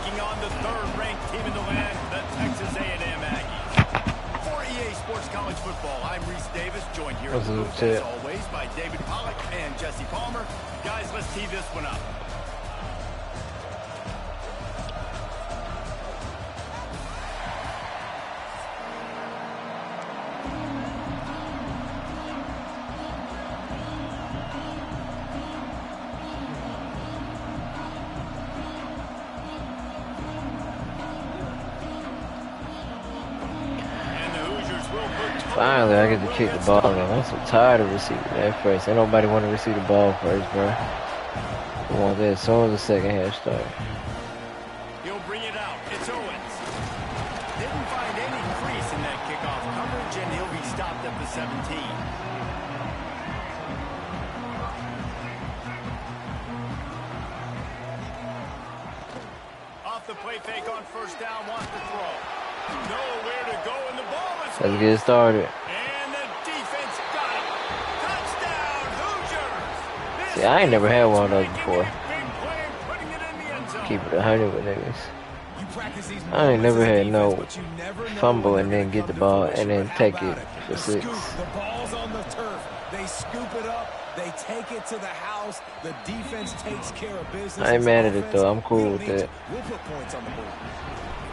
taking on the third-ranked team in the land, the Texas A&M Aggies. For EA Sports College Football, I'm Reese Davis, joined here as always by David Pollack and Jesse Palmer. Guys, let's tee this one up. Finally, I get to kick the ball. I'm so tired of receiving that first. Ain't nobody want to receive the ball first, bro. We want that as soon as the second half starts. He'll bring it out. It's Owens. Didn't find any crease in that kickoff coverage, and he'll be stopped at the 17. Off the play fake on first down, wants to throw. Nowhere to go, and the ball is... Let's get started. And the defense got it. Touchdown, Hoosiers! See, I ain't never had one of those before. Keep it 100 with niggas. I ain't never had no fumble and then get the ball and then take it for 6. The ball's on the turf. They scoop it up. They take it to the house. The defense takes care of business. I ain't mad at it though. I'm cool with that. We'll put points on the board.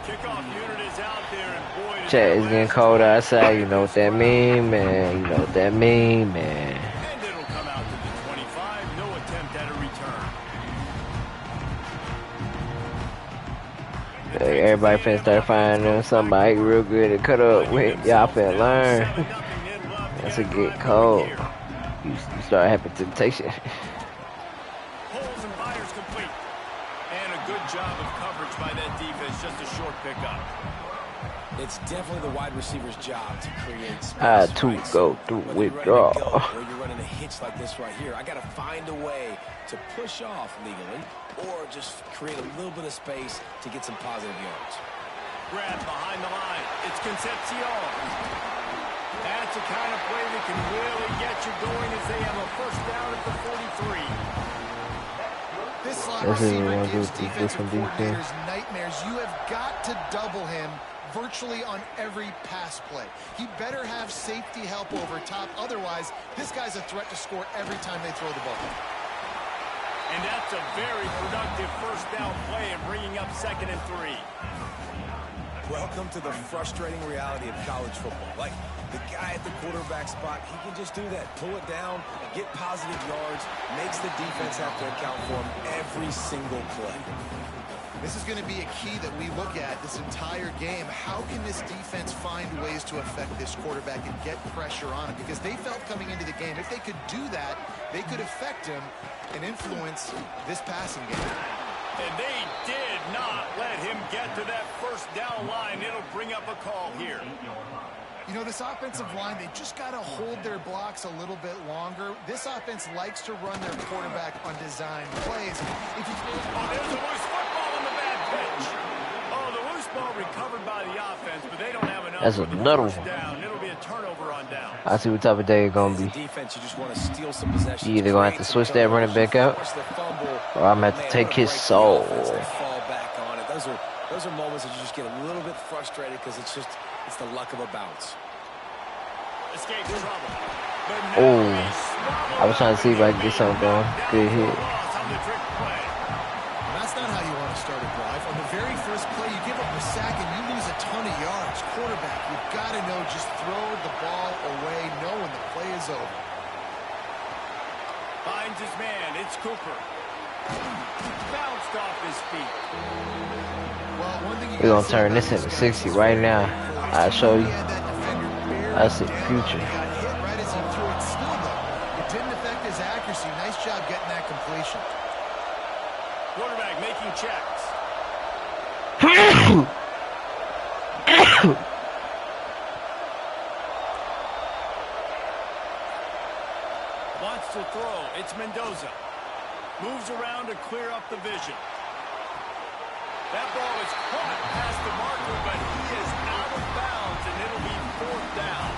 Kickoff unit is out there, and boy, Chat is getting cold outside. You know what that mean, man. You know what that mean, man. And it'll come out to the 25. No attempt at a return. Hey, everybody finna start finding somebody real good to cut up with. Y'all finna learn. That's a get cold. You start having temptation. Holes and fires complete. And a good job of coverage by that defense. Just a short pickup. It's definitely the wide receiver's job to create space. I too go through withdrawal. Or you're running a hitch like this right here. I got to find a way to push off legally or just create a little bit of space to get some positive yards. Grab behind the line. It's Concepcion. That's the kind of play that can really get you going as they have a first down at the 43. This slot receiver gives defensive coordinators nightmares. You have got to double him virtually on every pass play. He better have safety help over top. Otherwise, this guy's a threat to score every time they throw the ball. And that's a very productive first down play and bringing up 2nd and 3. Welcome to the frustrating reality of college football. Like, the guy at the quarterback spot, he can just do that. Pull it down, get positive yards, makes the defense have to account for him every single play. This is going to be a key that we look at this entire game. How can this defense find ways to affect this quarterback and get pressure on him? Because they felt coming into the game, if they could do that, they could affect him and influence this passing game. And they did not let him get to that first down line. It'll bring up a call here. You know, this offensive line, they just got to hold their blocks a little bit longer. This offense likes to run their quarterback on design plays. If you there's a loose football on the bad pitch. Oh, the loose ball recovered by the offense, but they don't have enough. That's another one. Down. It'll be a turnover on down. I see what type of day it's gonna be. Defense, you just want to steal some possession. You either gonna have to switch that running back out, or I'm gonna have to take his soul. Fall back on it. Those are moments that you just get a little bit frustrated because it's the luck of a bounce. Escape trouble. Oh, I was trying to see if I could get something going. Good hit. That's not how you want to start a drive. On the very first play, you give up a sack and you lose a ton of yards. Quarterback, you've got to know, just throw the ball away, know when the play is over. Finds his man. It's Cooper. Bounced off his feet. Well, one thing We're gonna turn this into 60 right now. I'll show you. I see the future. Got hit right as he threw it. Still, though, it didn't affect his accuracy. Nice job getting that completion. Quarterback making checks. Wants to throw. It's Mendoza. Moves around to clear up the vision. That ball is caught past the marker, but he is out of bounds, and it'll be 4th down.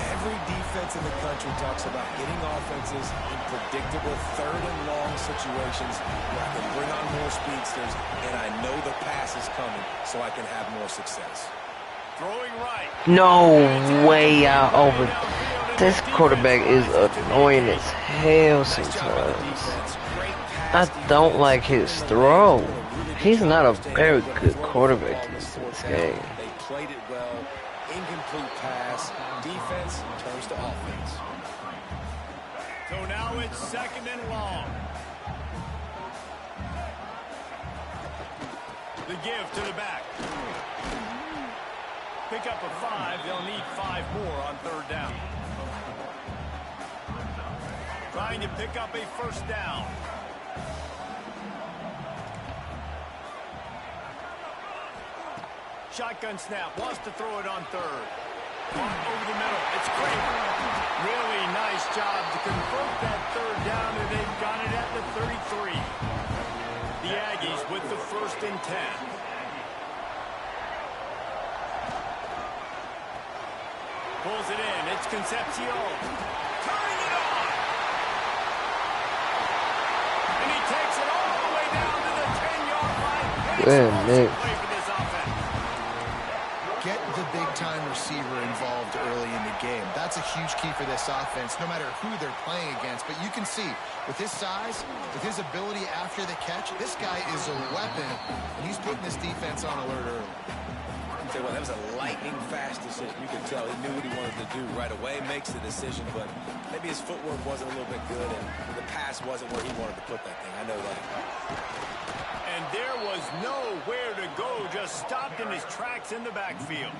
Every defense in the country talks about getting offenses in predictable 3rd and long situations where I can bring on more speedsters, and I know the pass is coming so I can have more success. Throwing right. No way out over. This quarterback is annoying as hell sometimes. I don't like his throw. He's not a very good quarterback in this game. They played it well. Incomplete pass. Defense turns to offense. So now it's 2nd and long. The give to the back. Pick up a 5. They'll need 5 more on 3rd down. Trying to pick up a 1st down. Shotgun snap. Wants to throw it on 3rd. Over the middle. It's great. Really nice job to convert that 3rd down, and they've got it at the 33. The Aggies with the 1st and 10. Pulls it in. It's Concepcion. Turning it on. And he takes it all the way down to the 10-yard line. Good mix. Play for this offense. Get the big-time receiver involved early in the game. That's a huge key for this offense, no matter who they're playing against. But you can see, with his size, with his ability after the catch, this guy is a weapon, and he's putting this defense on alert early. Well, that was a lightning-fast decision. You could tell he knew what he wanted to do right away, makes the decision, but maybe his footwork wasn't a little bit good, and the pass wasn't where he wanted to put that thing. I know that. And there was nowhere to go, just stopped in his tracks in the backfield.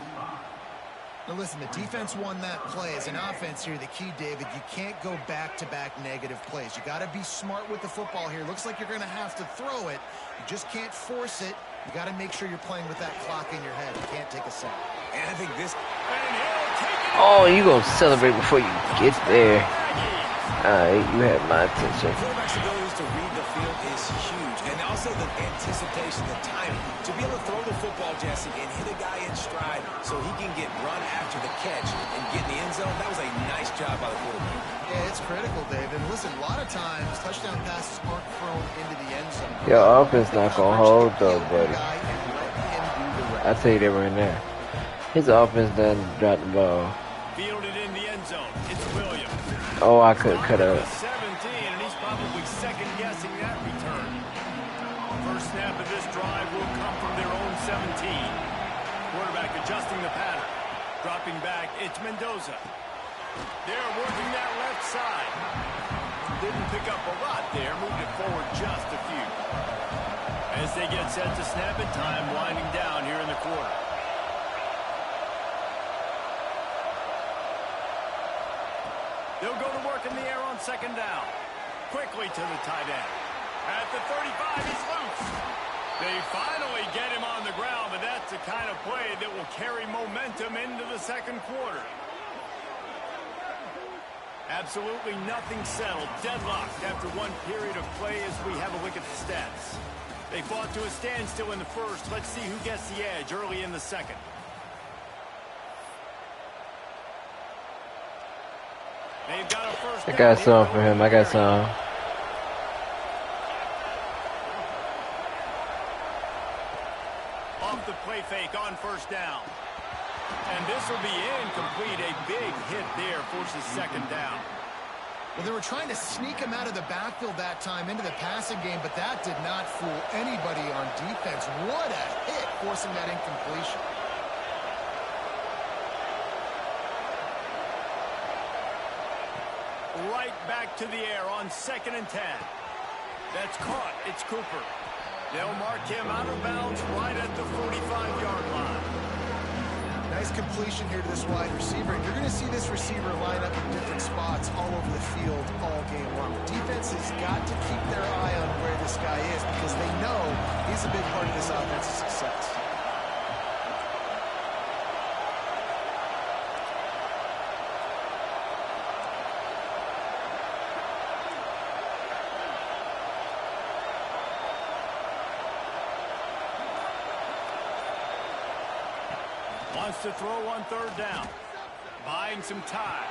Now listen, the defense won that play. As an offense here, the key, David, you can't go back-to-back negative plays. You got to be smart with the football here. Looks like you're going to have to throw it. You just can't force it. You got to make sure you're playing with that clock in your head. You can't take a sack. And I think this... Oh, you gonna celebrate before you get there. Alright, you have my attention. Quarterback's ability to read the field is huge. And also the anticipation, the timing. To be able to throw the football, Jesse, and hit a guy in stride so he can get run after the catch and get in the end zone, that was a nice job by the quarterback. Yeah, it's critical, David. Listen, a lot of times, touchdown passes aren't thrown into the end zone. Your offense not gonna hold though, buddy. I tell you that right now. His offense doesn't drop the ball. Fielded in the end zone. It's Williams. Oh, I could cut out. 17, and he's probably second-guessing that return. First snap of this drive will come from their own 17. Quarterback adjusting the pattern. Dropping back, it's Mendoza. They're working that left side. Didn't pick up a lot there, moved it forward just a few. As they get set to snap it, time winding down here in the quarter. They'll go to work in the air on 2nd down. Quickly to the tight end. At the 35, he's loose. They finally get him on the ground, but that's the kind of play that will carry momentum into the 2nd quarter. Absolutely nothing settled. Deadlocked after one period of play as we have a look at the stats. They fought to a standstill in the first. Let's see who gets the edge early in the 2nd. They've got a first down. I got some for him. I got some. Off the play fake on 1st down. And this will be incomplete. A big hit there forces 2nd down. Well, they were trying to sneak him out of the backfield that time into the passing game, but that did not fool anybody on defense. What a hit, forcing that incompletion. Right back to the air on 2nd and 10. That's caught. It's Cooper. They'll mark him out of bounds right at the 45-yard line. Nice completion here to this wide receiver. And you're going to see this receiver line up in different spots all over the field all game long. Defense has got to keep their eye on where this guy is because they know he's a big part of this offense's success. Wants to throw on 3rd down. Buying some time.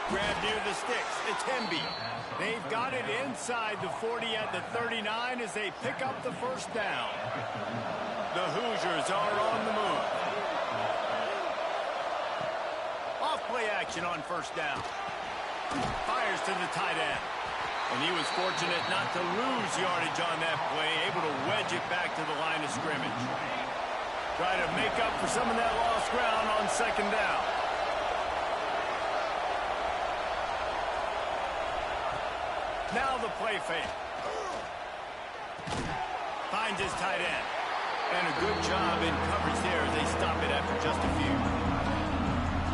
Grab near the sticks. It's Hemby. They've got it inside the 40 at the 39 as they pick up the first down. The Hoosiers are on the move. Off-play action on first down. Fires to the tight end. And he was fortunate not to lose yardage on that play, able to wedge it back to the line of scrimmage. Try to make up for some of that lost ground on second down. Now the play fake. Finds his tight end. And a good job in coverage there as they stop it after just a few.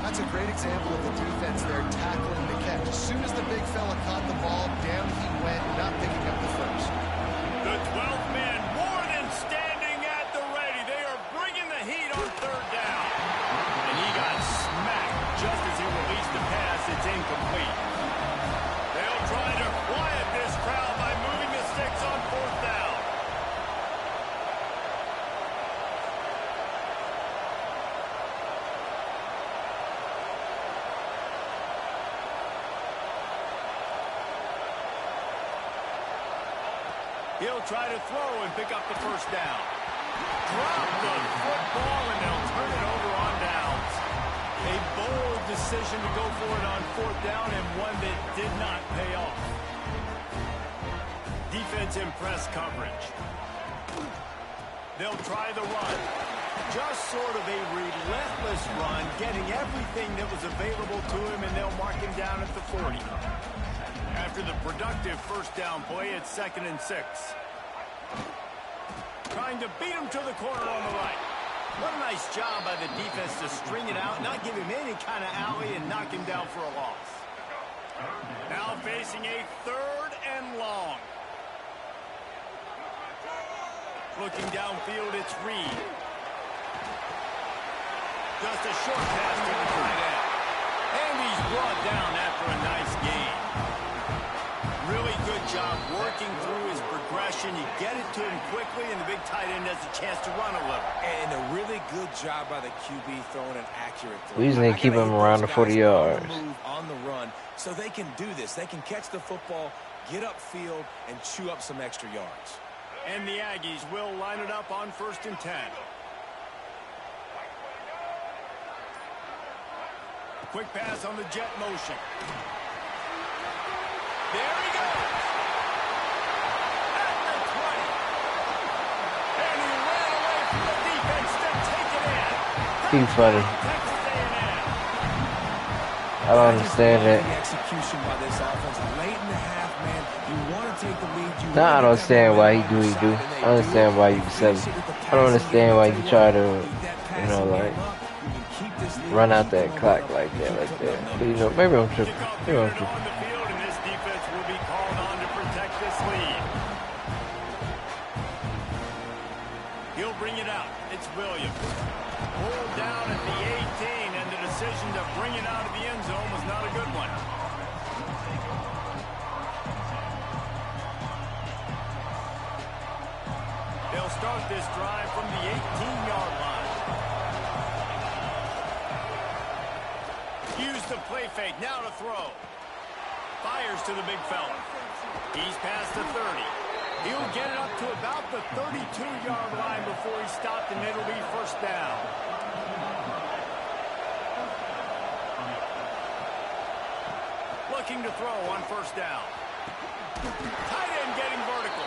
That's a great example of the defense there tackling the catch. As soon as the big fella caught the ball, down he went, not picking up the first. The 12th man more than standing at the ready. They are bringing the heat on third down. And he got smacked just as he released the pass. It's incomplete. They'll try to quiet this crowd by moving the sticks on fourth down. He'll try to throw and pick up the first down. Drop the football, and they'll turn it over on downs. A bold decision to go for it on fourth down, and one that did not pay off. Defense in press coverage. They'll try the run. Just sort of a relentless run, getting everything that was available to him, and they'll mark him down at the 40. After the productive first down play, it's 2nd and 6. Trying to beat him to the corner on the right. What a nice job by the defense to string it out, not give him any kind of alley, and knock him down for a loss. Now facing a 3rd and long. Looking downfield, it's Reed. Just a short pass to the tight end. And he's brought down after a nice gain. Really good job working through his progression. You get it to him quickly, and the big tight end has a chance to run a little. And a really good job by the QB throwing an accurate throw. We usually keep him around the 40 yards. On the run, so they can do this. They can catch the football, get upfield, and chew up some extra yards. And the Aggies will line it up on 1st and 10. Quick pass on the jet motion. There he goes. At the 20. And he ran away from the defense to take it in. He's funny. Texas A&M. I don't understand The that. execution by this offense late in the half, man. You want to take the lead. You Now I don't understand why he do what he do. I understand why you sell him. I don't understand why you try to, you know, like, run out that clock like that. But, you know, maybe I'm tripping. Maybe I'm tripping. On the field, and this defense will be called on to protect this lead. He'll bring it out. It's Williams. Pulled down at the 18, and the decision to bring it out of the end zone was not a good one. They'll start this drive from the 18-yard line. Use the play fake, now to throw. Fires to the big fella. He's past the 30. He'll get it up to about the 32-yard line before he stopped, and it'll be first down. Looking to throw on first down. Tight end getting vertical.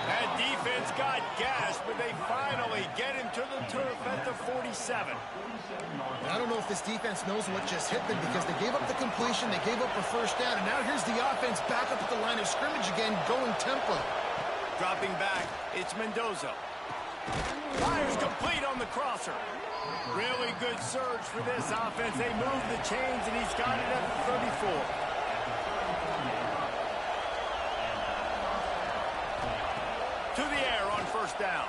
That defense got gashed, but they finally get him to the turf at the 47. I don't know if this defense knows what just hit them, because they gave up the completion, they gave up a first down, and now here's the offense back up at the line of scrimmage again, going tempo. Dropping back, it's Mendoza. Fires complete on the crosser. Really good surge for this offense. They move the chains, and he's got it at the 34. To the air on first down.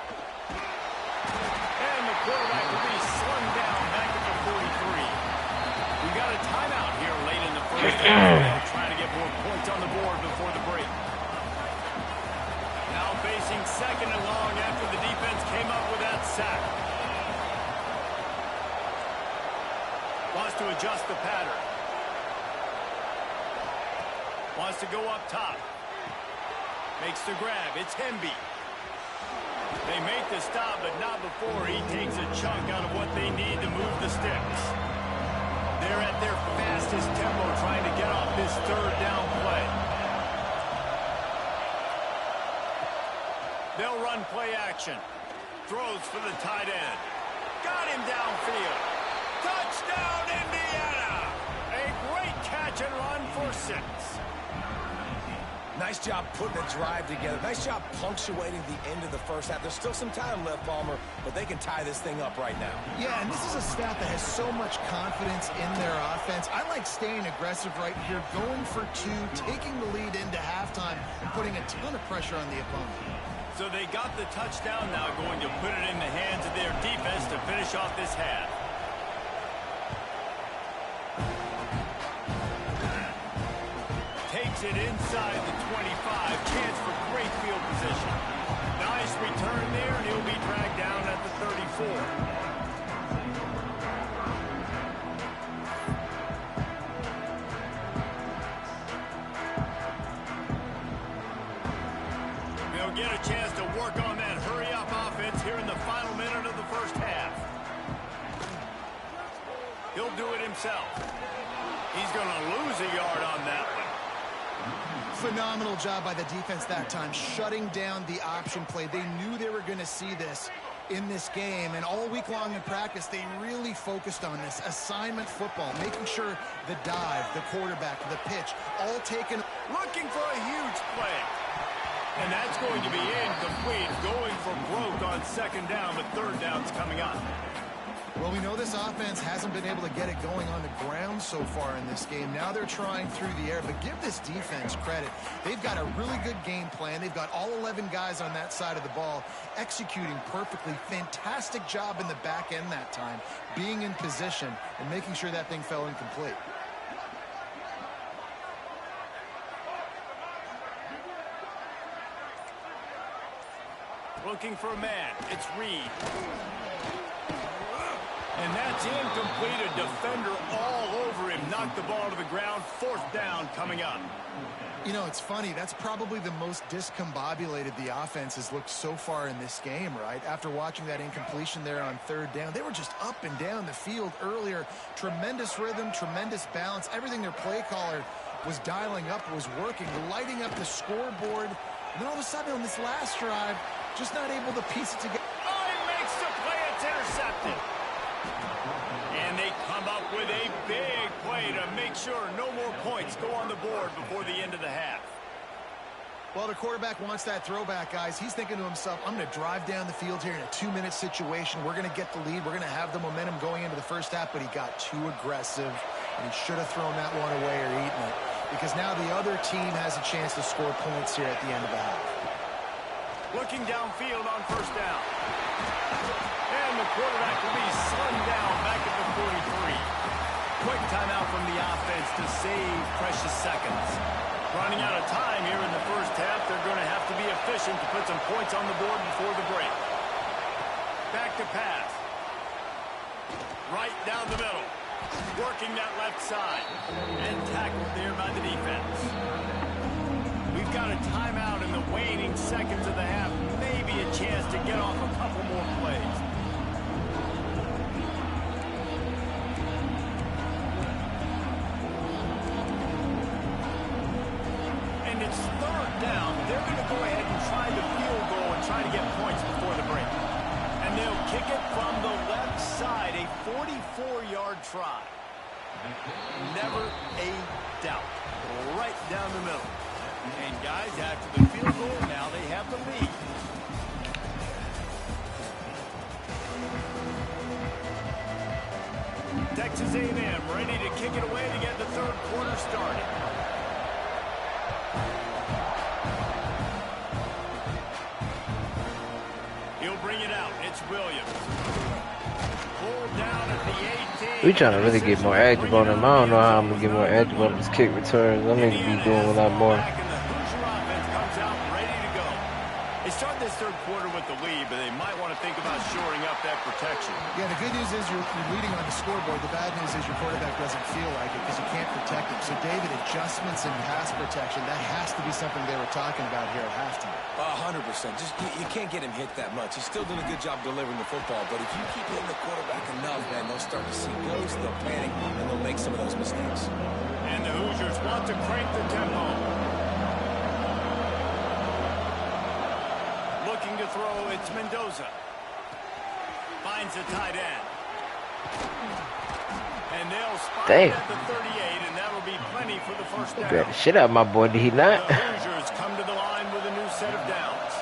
And the quarterback will be slung down back at the 43. We got a timeout here late in the first half. They'll try to get more points on the board before the break. Now facing 2nd and long after the defense came up with that sack. Wants to adjust the pattern. Wants to go up top. Makes the grab. It's Hemby. They make the stop, but not before he takes a chunk out of what they need to move the sticks. They're at their fastest tempo trying to get off this third down play. They'll run play action. Throws for the tight end. Got him downfield. Touchdown, Indiana! A great catch and run for 6. Nice job putting a drive together. Nice job punctuating the end of the first half. There's still some time left, Palmer, but they can tie this thing up right now. Yeah, and this is a staff that has so much confidence in their offense. I like staying aggressive right here, going for 2, taking the lead into halftime, and putting a ton of pressure on the opponent. So they got the touchdown, now going to put it in the hands of their defense to finish off this half. Takes it inside the 25. Chance for great field position. Nice return there, and he'll be dragged down at the 34. They'll get a chance to work on that hurry-up offense here in the final minute of the first half. He'll do it himself. He's going to lose a yard on that one. Phenomenal job by the defense that time, shutting down the option play. They knew they were going to see this in this game, and all week long in practice, they really focused on this assignment football, making sure the dive, the quarterback, the pitch, all taken. Looking for a huge play. And that's going to be incomplete, going for broke on second down, but third down's coming up. Well, we know this offense hasn't been able to get it going on the ground so far in this game. Now they're trying through the air, but give this defense credit. They've got a really good game plan. They've got all 11 guys on that side of the ball executing perfectly. Fantastic job in the back end that time, being in position and making sure that thing fell incomplete. Looking for a man. It's Reed. And that's incomplete. A defender all over him. Knocked the ball to the ground. 4th down coming up. You know, it's funny. That's probably the most discombobulated the offense has looked so far in this game, right? After watching that incompletion there on 3rd down, they were just up and down the field earlier. Tremendous rhythm, tremendous balance. Everything their play caller was dialing up was working, lighting up the scoreboard. And then all of a sudden on this last drive, just not able to piece it together. Oh, he makes the play. It's intercepted. And they come up with a big play to make sure no more points go on the board before the end of the half. Well, the quarterback wants that throwback, guys. He's thinking to himself, I'm going to drive down the field here in a 2-minute situation. We're going to get the lead. We're going to have the momentum going into the first half, but he got too aggressive, and he should have thrown that one away or eaten it, because now the other team has a chance to score points here at the end of the half. Looking downfield on 1st down. And the quarterback will be slimmed down back at the 43. Quick timeout from the offense to save precious seconds. Running out of time here in the first half. They're going to have to be efficient to put some points on the board before the break. Back to pass. Right down the middle. Working that left side. And tackled there by the defense. We've got a timeout in the waning seconds of the half. Maybe a chance to get off a couple more plays. And it's 3rd down. They're going to go ahead and try the field goal and try to get points before the break. And they'll kick it from the left side. A 44-yard try. Never a doubt. Right down the middle. And guys, after the field goal, now they have the lead. Texas A&M ready to kick it away to get the 3rd quarter started. He'll bring it out. It's Williams. Pulled down at the 18. We trying to really get more active on him. I don't know how I'm gonna get more active on his kick returns. I need to be doing a lot more. They start this 3rd third quarter with the lead, but they might want to think about shoring up that protection. Yeah, the good news is you're leading on the scoreboard. The bad news is your quarterback doesn't feel like it because you can't protect him. So, David, adjustments in pass protection, that has to be something they were talking about here at halftime. 100%. Just you can't get him hit that much. He's still doing a good job delivering the football, but if you keep hitting the quarterback enough, man, they'll start to see ghosts, they'll panic, and they'll make some of those mistakes. And the Hoosiers want to crank the tempo. Looking to throw, it's Mendoza. Finds a tight end. And they'll spot it at the 38, and that'll be plenty for the first down. Got the shit out of my boy, did he not? The Hoosiers come to the line with a new set of downs.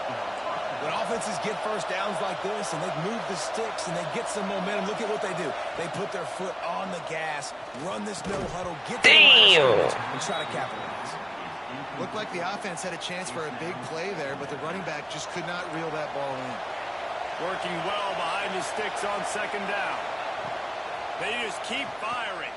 When offenses get first downs like this and they move the sticks and they get some momentum, look at what they do. They put their foot on the gas, run this no huddle, get to the line of scrimmage, and try to capitalize. Looked like the offense had a chance for a big play there, but the running back just could not reel that ball in. Working well behind the sticks on second down. They just keep firing.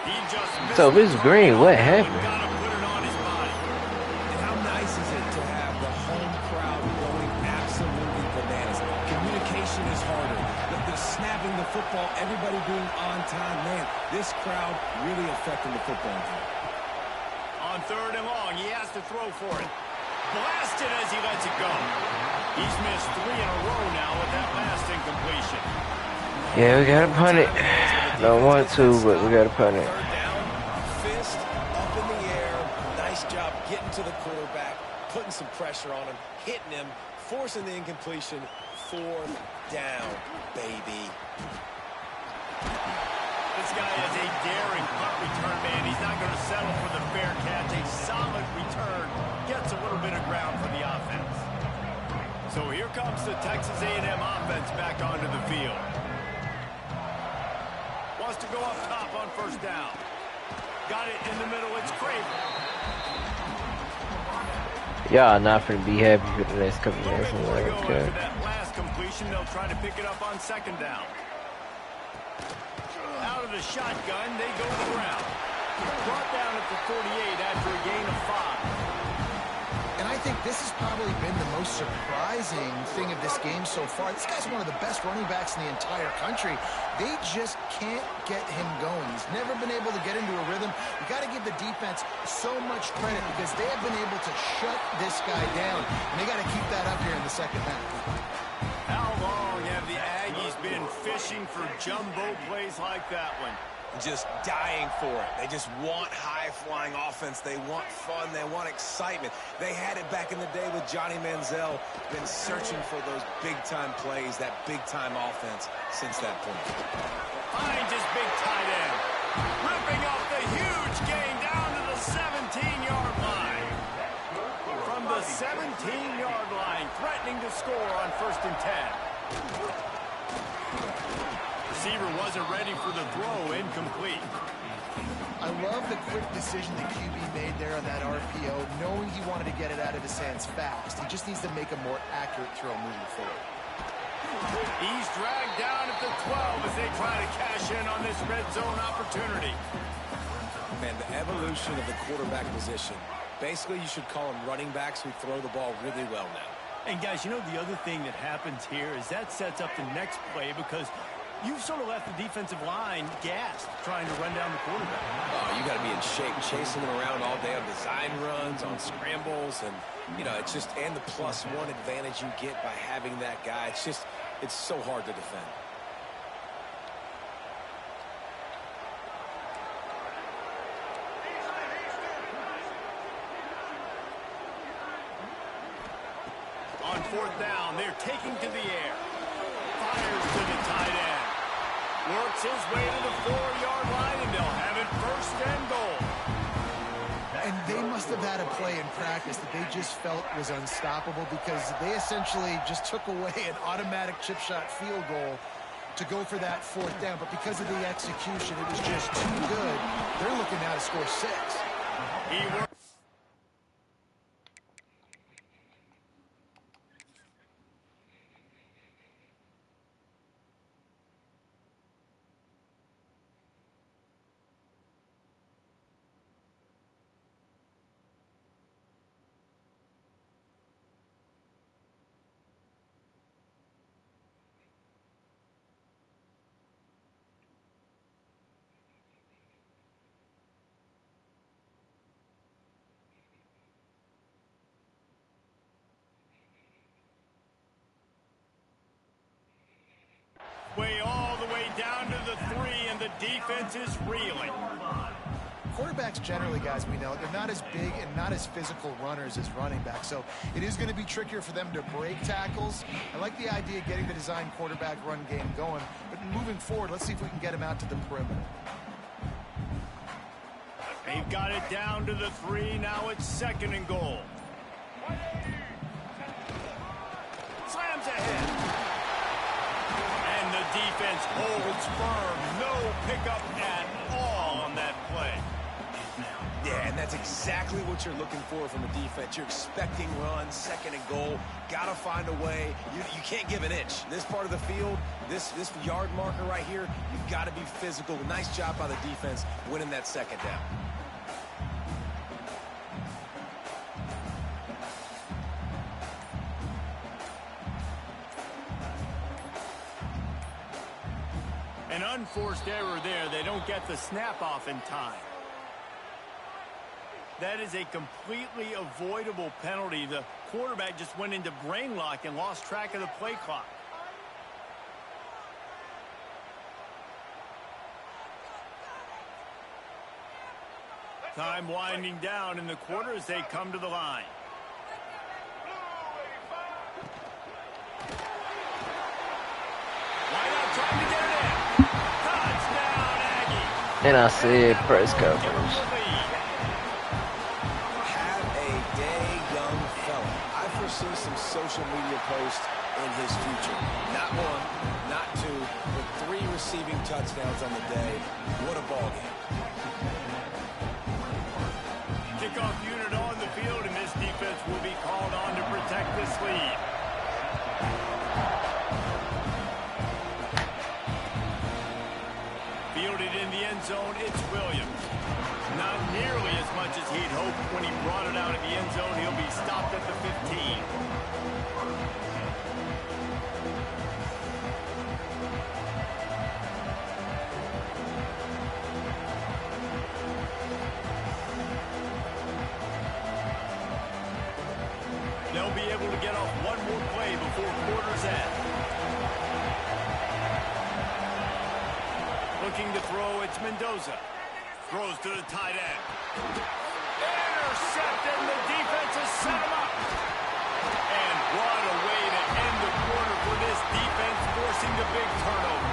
He just So this is green, what happened? Gotta put it on his body. And how nice is it to have the home crowd going absolutely bananas? Communication is harder. The snapping the football, everybody being on time. Man, this crowd really affecting the football game. On third and long, he has to throw for it. Blasted as he lets it go. He's missed 3 in a row now with that last incompletion. Yeah, we gotta punt it. Don't want to, but we gotta punt it. Third down, fist up in the air. Nice job getting to the quarterback, putting some pressure on him, hitting him, forcing the incompletion. Fourth down, baby. This guy is a daring punt return man. He's not going to settle for the fair catch. A solid return gets a little bit of ground for the offense. So here comes the Texas A&M offense back onto the field. Wants to go up top on first down. Got it in the middle. It's Craven. Y'all not finna be happy for the next couple minutes. Okay. After that last completion, they'll try to pick it up on second down. Out of the shotgun, they go to the ground. Brought down at the 48 after a gain of 5. And I think this has probably been the most surprising thing of this game so far. This guy's one of the best running backs in the entire country. They just can't get him going. He's never been able to get into a rhythm. You got to give the defense so much credit because they have been able to shut this guy down. And they got to keep that up here in the second half. How long have the Aggies been fishing for jumbo plays like that one? Just dying for it. They just want high-flying offense. They want fun. They want excitement. They had it back in the day with Johnny Manziel. Been searching for those big-time plays, that big-time offense since that point. Finds his big tight end. Ripping off the huge gain down to the 17-yard line. From the 17-yard line, threatening to score on 1st and 10. Receiver wasn't ready for the throw, incomplete. I love the quick decision the QB made there on that RPO, knowing he wanted to get it out of his hands fast. He just needs to make a more accurate throw moving forward. He's dragged down at the 12 as they try to cash in on this red zone opportunity. Man, the evolution of the quarterback position. Basically, you should call them running backs who throw the ball really well now. And guys, you know the other thing that happens here is that sets up the next play because you've sort of left the defensive line gassed trying to run down the quarterback. Oh, you got to be in shape, chasing them around all day on design runs, on scrambles, and, you know, it's just, and the +1 advantage you get by having that guy. It's just, it's so hard to defend. On 4th down, they're taking to the air. Fires to the tight end. Works his way to the 4-yard line, and they'll have it 1st and goal. And they must have had a play in practice that they just felt was unstoppable because they essentially just took away an automatic chip shot field goal to go for that 4th down. But because of the execution, it was just too good. They're looking now to score 6. He works. defense is reeling. Quarterbacks generally, guys, we know, they're not as big and not as physical runners as running backs, so it is going to be trickier for them to break tackles. I like the idea of getting the design quarterback run game going, but moving forward, let's see if we can get him out to the perimeter. They've got it down to the 3. Now it's 2nd and goal. Slams ahead. And the defense holds firm. No pickup at all on that play. Yeah, and that's exactly what you're looking for from a defense. You're expecting runs, 2nd and goal. Got to find a way. You can't give an inch. This part of the field, this yard marker right here, you've got to be physical. Nice job by the defense winning that 2nd down. An unforced error there. They don't get the snap off in time. That is a completely avoidable penalty. The quarterback just went into brain lock and lost track of the play clock. Time winding down in the quarter as they come to the line. Why not trying to get it in? Touchdown, Aggie. And I said press coverage. Have a day, young fella. I foresee some social media posts in his future. Not 1, not 2, but 3 receiving touchdowns on the day. What a ball game. Kickoff unit on the field, and this defense will be called on to protect this lead. Fielded in the end zone, it's Williams. Not nearly as much as he'd hoped when he brought it out of the end zone. He'll be stopped at the 15. They'll be able to get off one more play before quarter's end. Looking to throw, it's Mendoza. Throws to the tight end. Intercepted, and the defense has set him up. And what a way to end the quarter for this defense, forcing the big turnover.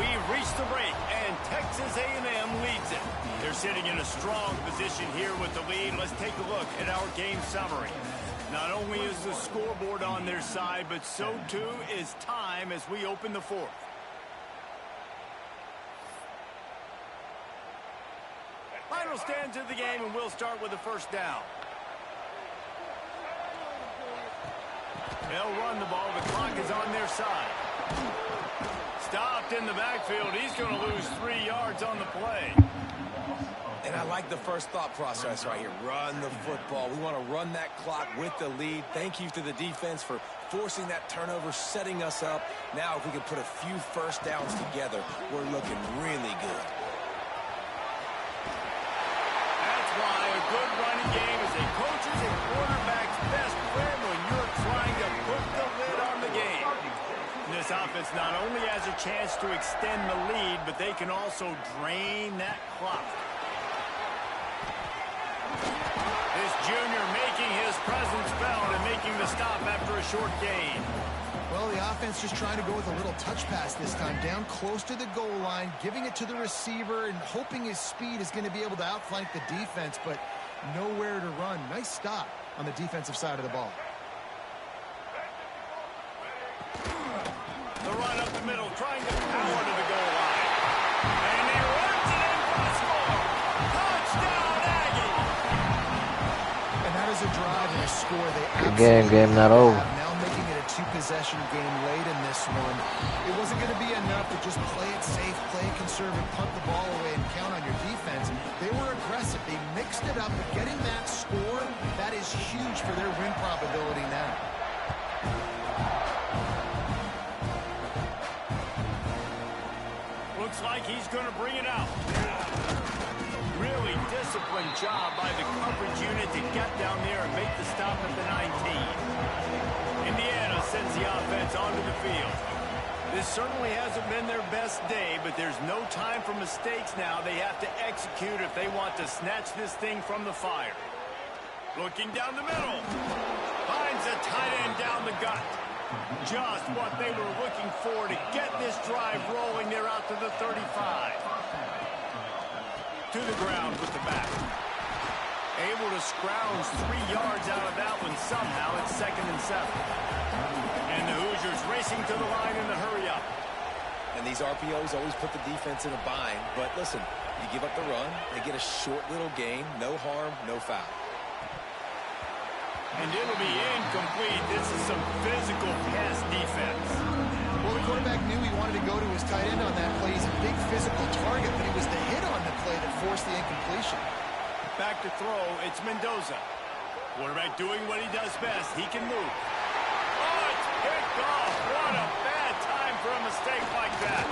We've reached the break, and Texas A&M leads it. They're sitting in a strong position here with the lead. Let's take a look at our game summary. Not only is the scoreboard on their side, but so too is time as we open the 4th. Final stands of the game, and we'll start with the 1st down. They'll run the ball. The clock is on their side. Stopped in the backfield. He's going to lose 3 yards on the play. And I like the first thought process right here. Run the football. We want to run that clock with the lead. Thank you to the defense for forcing that turnover, setting us up. Now if we can put a few first downs together, we're looking really good. That's why a good running game is a coach's and quarterback's best friend when you're trying to put the lid on the game. And this offense not only has a chance to extend the lead, but they can also drain that clock. This junior making his presence felt and making the stop after a short gain. Well, the offense just trying to go with a little touch pass this time, down close to the goal line, giving it to the receiver and hoping his speed is going to be able to outflank the defense, but nowhere to run. Nice stop on the defensive side of the ball. The run up the middle, trying to power to the goal line. And he runs it in for the score. Touchdown, Aggie! And that is a drive and a score they Game not over. Now making it a 2-possession game late in this one. It wasn't going to be enough to just play it safe, play it conservative, punt the ball away, and count on your defense. They were aggressive. They mixed it up, but getting that score, that is huge for their win probability now. Looks like he's going to bring it out. Really disciplined job by the coverage unit to get down there and make the stop at the 19. Indiana sends the offense onto the field. This certainly hasn't been their best day, but there's no time for mistakes now. They have to execute if they want to snatch this thing from the fire. Looking down the middle. Finds a tight end down the gut. Just what they were looking for to get this drive rolling. They're out to the 35. To the ground with the back. Able to scrounge 3 yards out of that one somehow. It's 2nd and 7. And the Hoosiers racing to the line in the hurry-up. And these RPOs always put the defense in a bind. But listen, you give up the run, they get a short little gain. No harm, no foul. And it'll be incomplete. This is some physical pass defense. Well, the quarterback knew he wanted to go to his tight end on that play. He's a big physical target, but it was the hit on the play that forced the incompletion. Back to throw, it's Mendoza. Quarterback doing what he does best. He can move. Oh, it's picked off. What a bad time for a mistake like that.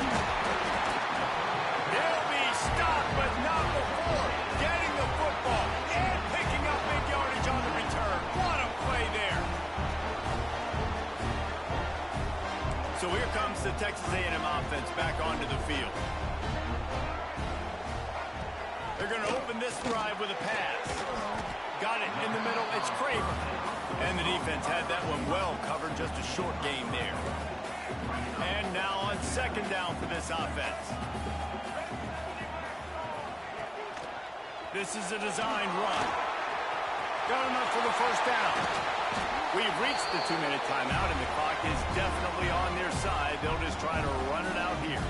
He'll be stopped, but not before getting the football and picking up big yardage on the return. What a play there. So here comes the Texas A&M offense back onto the field. They're going to open this drive with a pass. Got it in the middle. It's Craver. And the defense had that one well covered. Just a short gain there. And now on 2nd down for this offense. This is a designed run. Got enough for the 1st down. We've reached the 2-minute timeout, and the clock is definitely on their side. They'll just try to run it out here.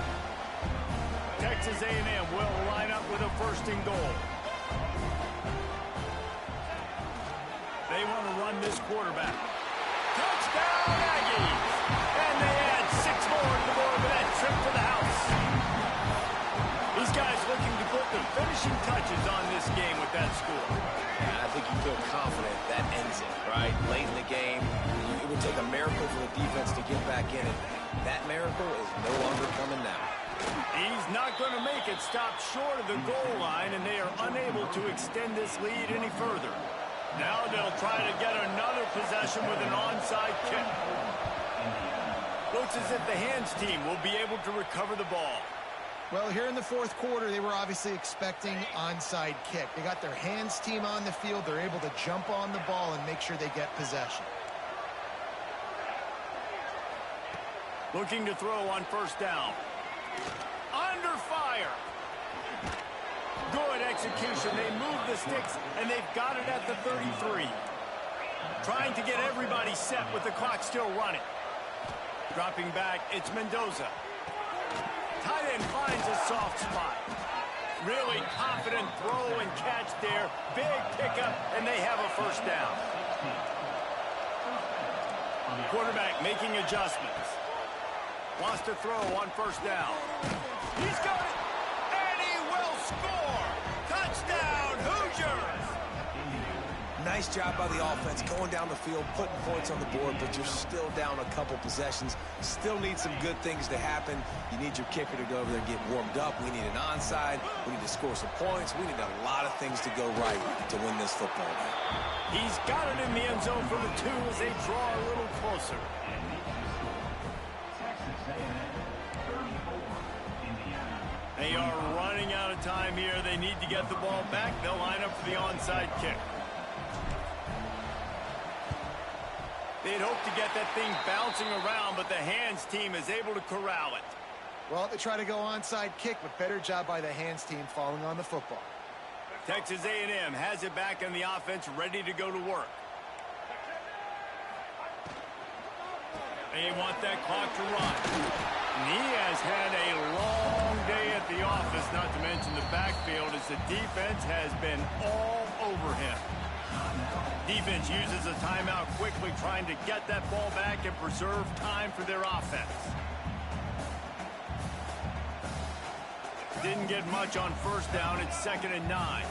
Texas A&M will line up with a 1st and goal. They want to run this quarterback. Touchdown, Aggies! And they add 6 more to the board with that trip to the house. These guys looking to put the finishing touches on this game with that score. Yeah, I think you feel confident that ends it, right? Late in the game, it would take a miracle for the defense to get back in it. That miracle is no longer coming now. He's not going to make it. Stopped short of the goal line, and they are unable to extend this lead any further. Now they'll try to get another possession with an onside kick. Looks as if the hands team will be able to recover the ball. Well, here in the 4th quarter, they were obviously expecting onside kick. They got their hands team on the field. They're able to jump on the ball and make sure they get possession. Looking to throw on 1st down. Under fire. Good execution. They move the sticks, and they've got it at the 33. Trying to get everybody set with the clock still running. Dropping back, it's Mendoza. Tight end finds a soft spot. Really confident throw and catch there. Big pickup, and they have a 1st down. Quarterback making adjustments. Wants to throw on 1st down. He's got it, and he will score. Touchdown, Hoosiers. Nice job by the offense going down the field, putting points on the board, but you're still down a couple possessions. Still need some good things to happen. You need your kicker to go over there and get warmed up. We need an onside. We need to score some points. We need a lot of things to go right to win this football game. He's got it in the end zone for the 2 as they draw a little closer. They are running out of time here. They need to get the ball back. They'll line up for the onside kick. They'd hope to get that thing bouncing around, but the hands team is able to corral it. Well, they try to go onside kick, but better job by the hands team falling on the football. Texas A&M has it back in the offense, ready to go to work. They want that clock to run. And he has had a long day at the office, not to mention the backfield, as the defense has been all over him. Defense uses a timeout quickly, trying to get that ball back and preserve time for their offense. Didn't get much on 1st down. It's 2nd and 9.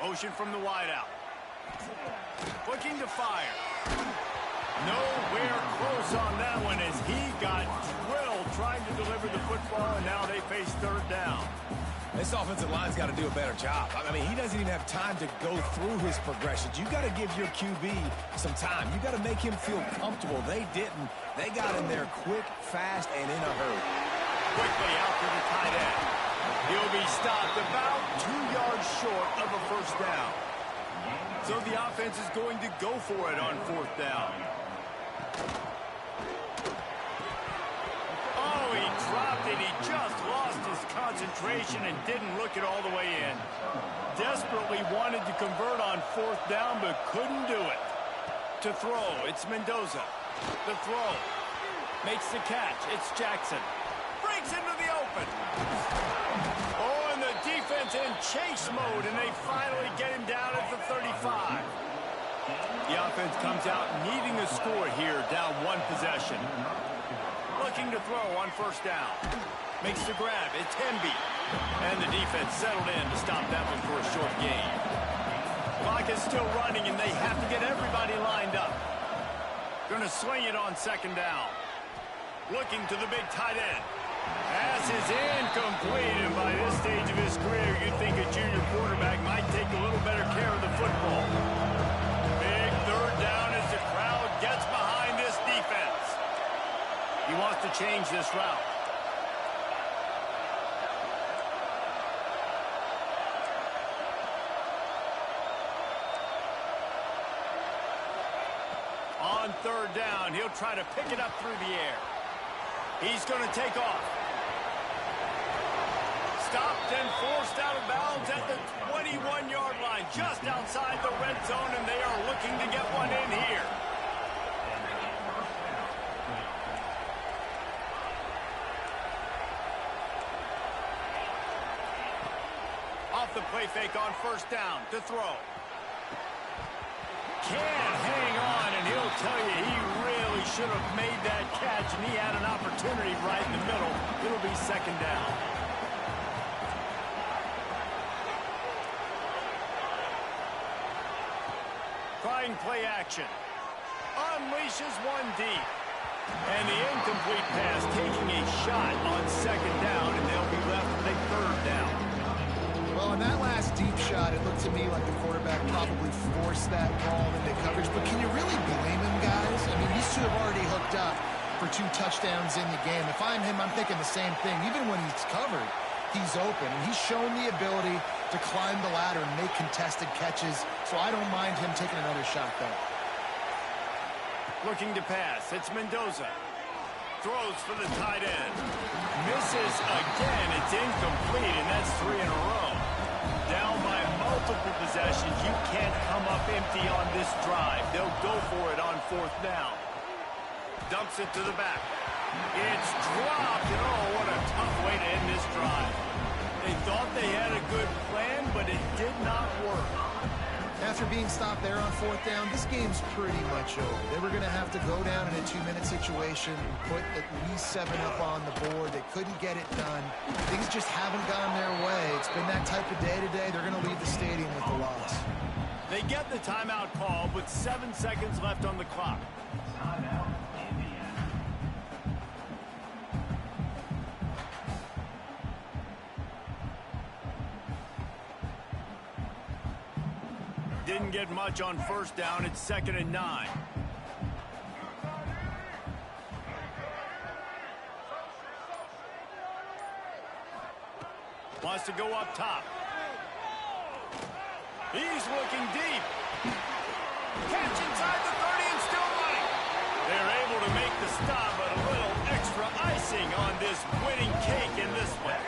Motion from the wideout. Looking to fire. Nowhere close on that one as he got drilled trying to deliver the football, and now they face third down. This offensive line's got to do a better job. I mean, he doesn't even have time to go through his progressions. You got to give your QB some time. You got to make him feel comfortable. They didn't. They got him there quick, fast, and in a hurry. Quickly out to the tight end. He'll be stopped about 2 yards short of a first down. So the offense is going to go for it on fourth down. Oh, he dropped it. He just lost his concentration and didn't look it all the way in. Desperately wanted to convert on fourth down, but couldn't do it. To throw, it's Mendoza. The throw. Makes the catch. It's Jackson. Breaks into the open. Oh, and the defense in chase mode, and they finally get him down at the 35. The offense comes out needing a score here, down one possession. Looking to throw on first down. Makes the grab. It's Hemby. And the defense settled in to stop that one for a short gain. Clock is still running, and they have to get everybody lined up. Going to swing it on second down. Looking to the big tight end. Pass is incomplete, and by this stage of his career, you'd think a junior quarterback might take a little better care of the football. Big third down as the crowd gets behind this defense. He wants to change this route. On third down, he'll try to pick it up through the air. He's going to take off. Stopped and forced out of bounds at the 21-yard line, just outside the red zone, and they are looking to get one in here. Off the play fake on first down to throw. Can't hang on, and he'll tell you he really should have made that catch, and he had an opportunity right in the middle. It'll be second down. Trying play action. Unleashes one deep. And the incomplete pass taking a shot on second down, and they'll be left with a third down. Well, in that last deep shot, it looked to me like the quarterback probably forced that ball into coverage. But can you really blame him, guys? I mean, these two have already hooked up for 2 touchdowns in the game. If I'm him, I'm thinking the same thing. Even when he's covered, he's open. And he's shown the ability to climb the ladder and make contested catches. So I don't mind him taking another shot there. Looking to pass. It's Mendoza. Throws for the tight end. Misses again. It's incomplete, and that's 3 in a row. Down by multiple possessions. You can't come up empty on this drive. They'll go for it on fourth down. Dumps it to the back. It's dropped, and oh, what a tough way to end this drive. They thought they had a good plan, but it did not work. After being stopped there on fourth down, this game's pretty much over. They were going to have to go down in a 2-minute situation and put at least 7 up on the board. They couldn't get it done. Things just haven't gone their way. It's been that type of day today. They're going to leave the stadium with the loss. They get the timeout call with 7 seconds left on the clock. Didn't get much on first down. It's 2nd and 9. Wants to go up top. He's looking deep. Catch inside the 30 and still running. They're able to make the stop, but a little extra icing on this winning cake in this one.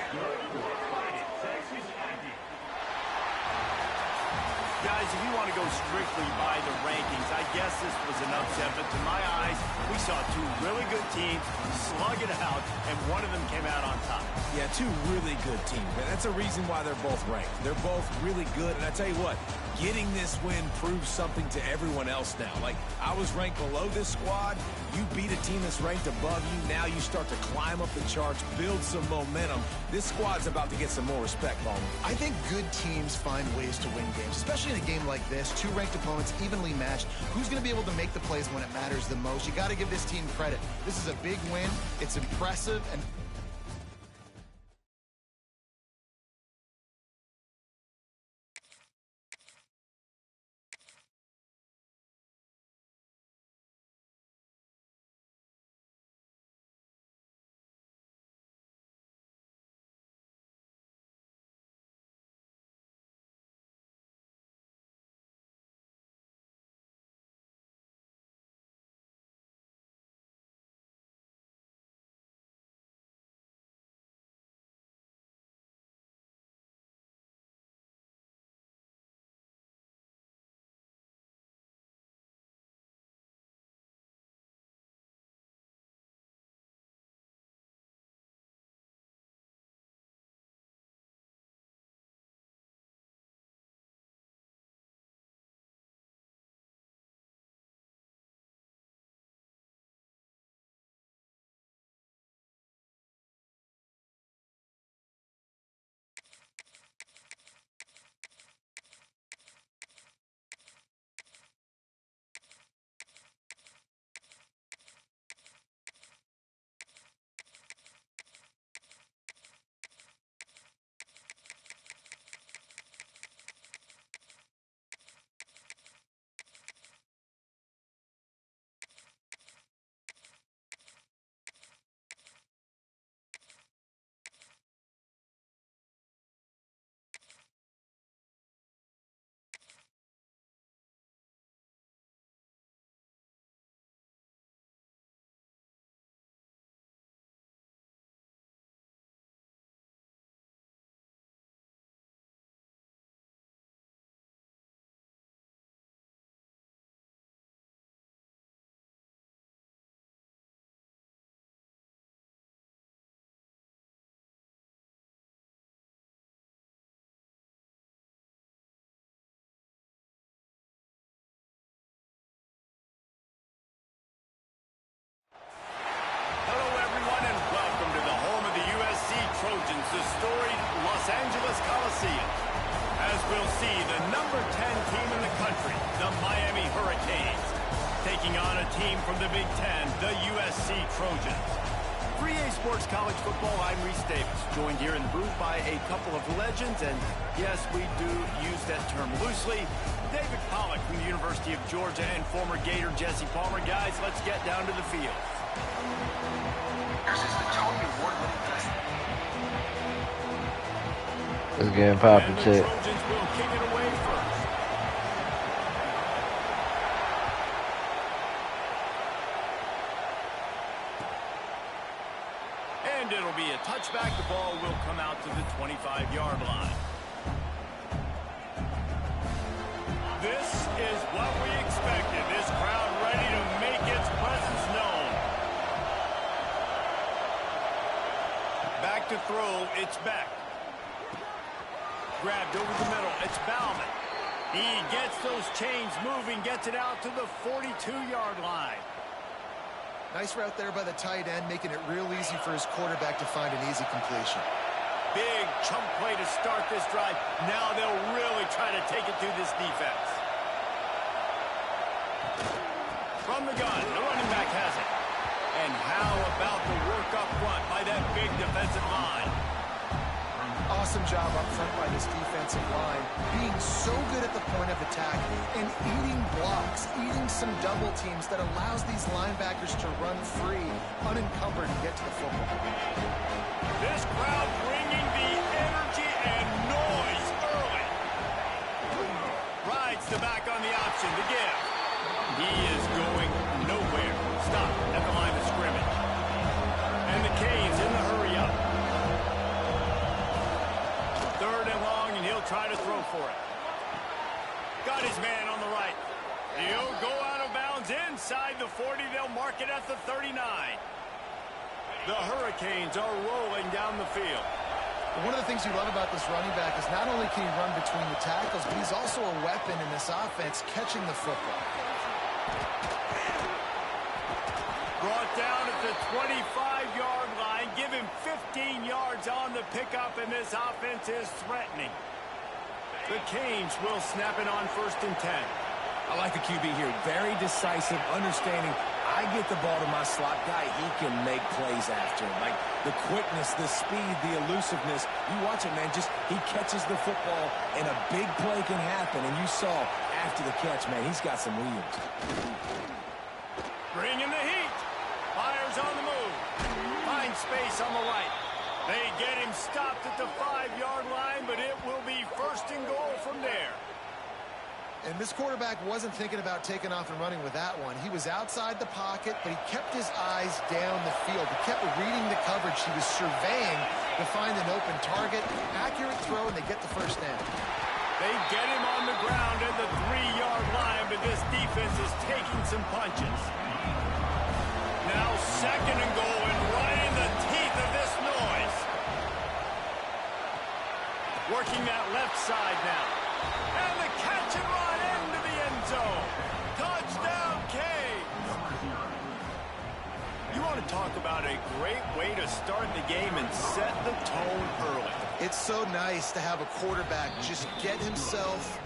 Guys, if you want to go strictly by the rankings, I guess this was an upset, but to my eyes, we saw 2 really good teams slug it out, and one of them came out on top. Yeah, 2 really good teams, and that's a reason why they're both ranked. They're both really good, and I tell you what, getting this win proves something to everyone else now. Like, I was ranked below this squad. You beat a team that's ranked above you. Now you start to climb up the charts, build some momentum. This squad's about to get some more respect, Ballman. I think good teams find ways to win games, especially in a game like this. Two ranked opponents, evenly matched. Who's going to be able to make the plays when it matters the most? You got to give this team credit. This is a big win. It's impressive. And Trojans, the storied Los Angeles Coliseum. As we'll see, the number 10 team in the country, the Miami Hurricanes, taking on a team from the Big Ten, the USC Trojans. 3A Sports College Football, I'm Reese Davis, joined here in the booth by a couple of legends, and yes, we do use that term loosely. David Pollack from the University of Georgia and former Gator Jesse Palmer. Guys, let's get down to the field. This is the Tony Award-winning president. Let's get him popping, and the shit. Trojans will kick it away first. And it'll be a touchback. The ball will come out to the 25-yard line. This is what we expected. This crowd ready to make its presence known. Back to throw. It's Beck. Grabbed over the middle. It's Bauman. He gets those chains moving, gets it out to the 42-yard line. nice route there by the tight end, making it real easy for his quarterback to find an easy completion. Big chunk play to start this drive. Now they'll really try to take it through this defense. From the gun, the running back has it. And how about the work up front by that big defensive line? Awesome job up front by this defensive line, being so good at the point of attack and eating blocks, eating some double teams that allows these linebackers to run free, unencumbered, and get to the football. This crowd bringing the energy and noise early. Rides the back on the option to give. He is going nowhere. Stop at the line of scrimmage. And the Canes in the hurry up. Third and long, and he'll try to throw for it. Got his man on the right. He'll go out of bounds inside the 40. They'll mark it at the 39. The Hurricanes are rolling down the field. One of the things you love about this running back is not only can he run between the tackles, but he's also a weapon in this offense catching the football. Brought down at the 25-yard line. Give him 15 yards on the pickup, and this offense is threatening. The Canes will snap it on 1st and 10. I like the QB here. Very decisive, understanding. I get the ball to my slot guy, he can make plays after him. Like the quickness, the speed, the elusiveness. You watch it, man. Just he catches the football, and a big play can happen. And you saw after the catch, man, he's got some wheels. Bring in the heat. Fires on the move. Finds space on the right. They get him stopped at the 5-yard line, but it will be 1st and goal from there. And this quarterback wasn't thinking about taking off and running with that one. He was outside the pocket, but he kept his eyes down the field. He kept reading the coverage. He was surveying to find an open target. Accurate throw, and they get the 1st down. They get him on the ground at the 3-yard line, but this defense is taking some punches. Now 2nd and goal, and right in the teeth of this noise. Working that left side now. And the catch and run into the end zone. Touchdown, Canes. You want to talk about a great way to start the game and set the tone early. It's so nice to have a quarterback just get himself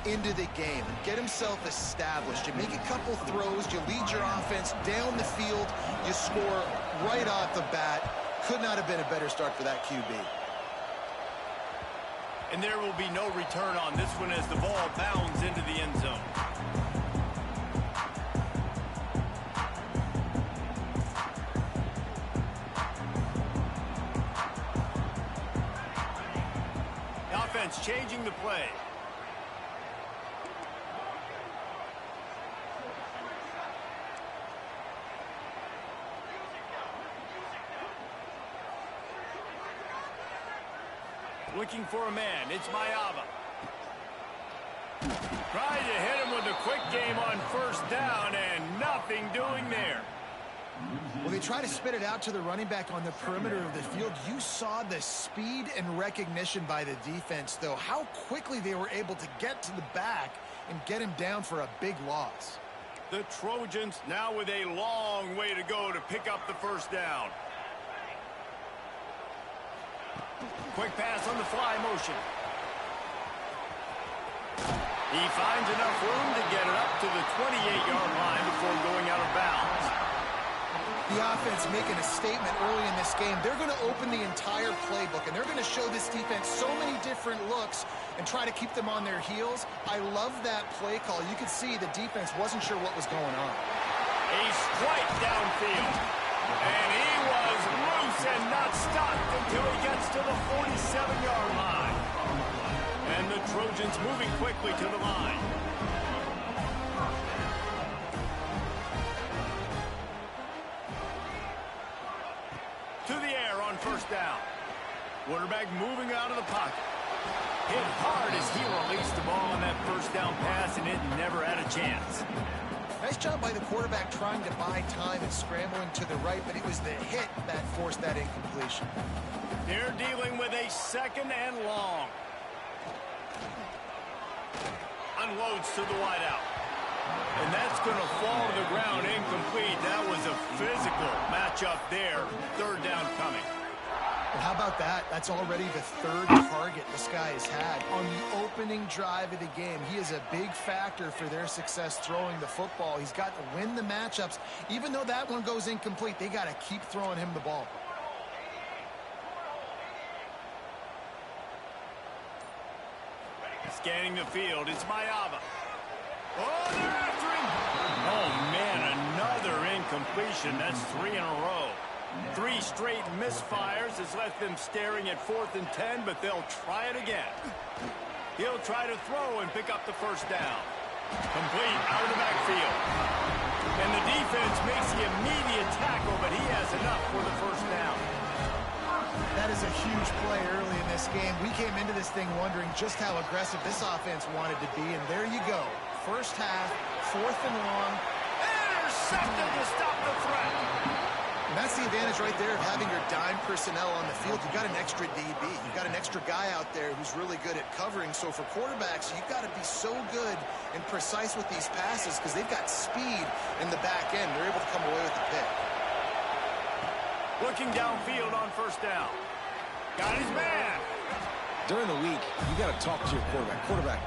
into the game and get himself established. You make a couple throws, you lead your offense down the field, you score right off the bat. Could not have been a better start for that QB. And there will be no return on this one as the ball bounds into the end zone. The offense changing the play. Looking for a man. It's Mayava. Trying to hit him with a quick game on 1st down, and nothing doing there. Well, they try to spit it out to the running back on the perimeter of the field. You saw the speed and recognition by the defense, though. How quickly they were able to get to the back and get him down for a big loss. The Trojans now with a long way to go to pick up the 1st down. Quick pass on the fly motion. He finds enough room to get it up to the 28-yard line before going out of bounds. The offense making a statement early in this game. They're going to open the entire playbook, and they're going to show this defense so many different looks and try to keep them on their heels. I love that play call. You could see the defense wasn't sure what was going on. A strike downfield. And he was loose and not stopped until he gets to the 47-yard line. And the Trojans moving quickly to the line. To the air on 1st down. Quarterback moving out of the pocket. Hit hard as he released the ball on that 1st down pass, and it never had a chance. Nice job by the quarterback trying to buy time and scrambling to the right, but it was the hit that forced that incompletion. They're dealing with a 2nd and long. Unloads to the wideout. And that's going to fall to the ground incomplete. That was a physical matchup there. 3rd down coming. Well, how about that? That's already the 3rd target this guy has had on the opening drive of the game. He is a big factor for their success throwing the football. He's got to win the matchups. Even though that one goes incomplete, they got to keep throwing him the ball. Scanning the field, it's Mayava. Oh, they're after him. Oh, man, another incompletion. That's 3 in a row. 3 straight misfires has left them staring at 4th and 10, but they'll try it again. He'll try to throw and pick up the 1st down. Complete out of the backfield. And the defense makes the immediate tackle, but he has enough for the 1st down. That is a huge play early in this game. We came into this thing wondering just how aggressive this offense wanted to be, and there you go. 1st half, 4th and long. Intercepted to stop the threat. And that's the advantage right there of having your dime personnel on the field. You've got an extra DB. You've got an extra guy out there who's really good at covering. So for quarterbacks, you've got to be so good and precise with these passes because they've got speed in the back end. They're able to come away with the pick. Looking downfield on first down. Got his man. During the week, you got to talk to your quarterback. Quarterback,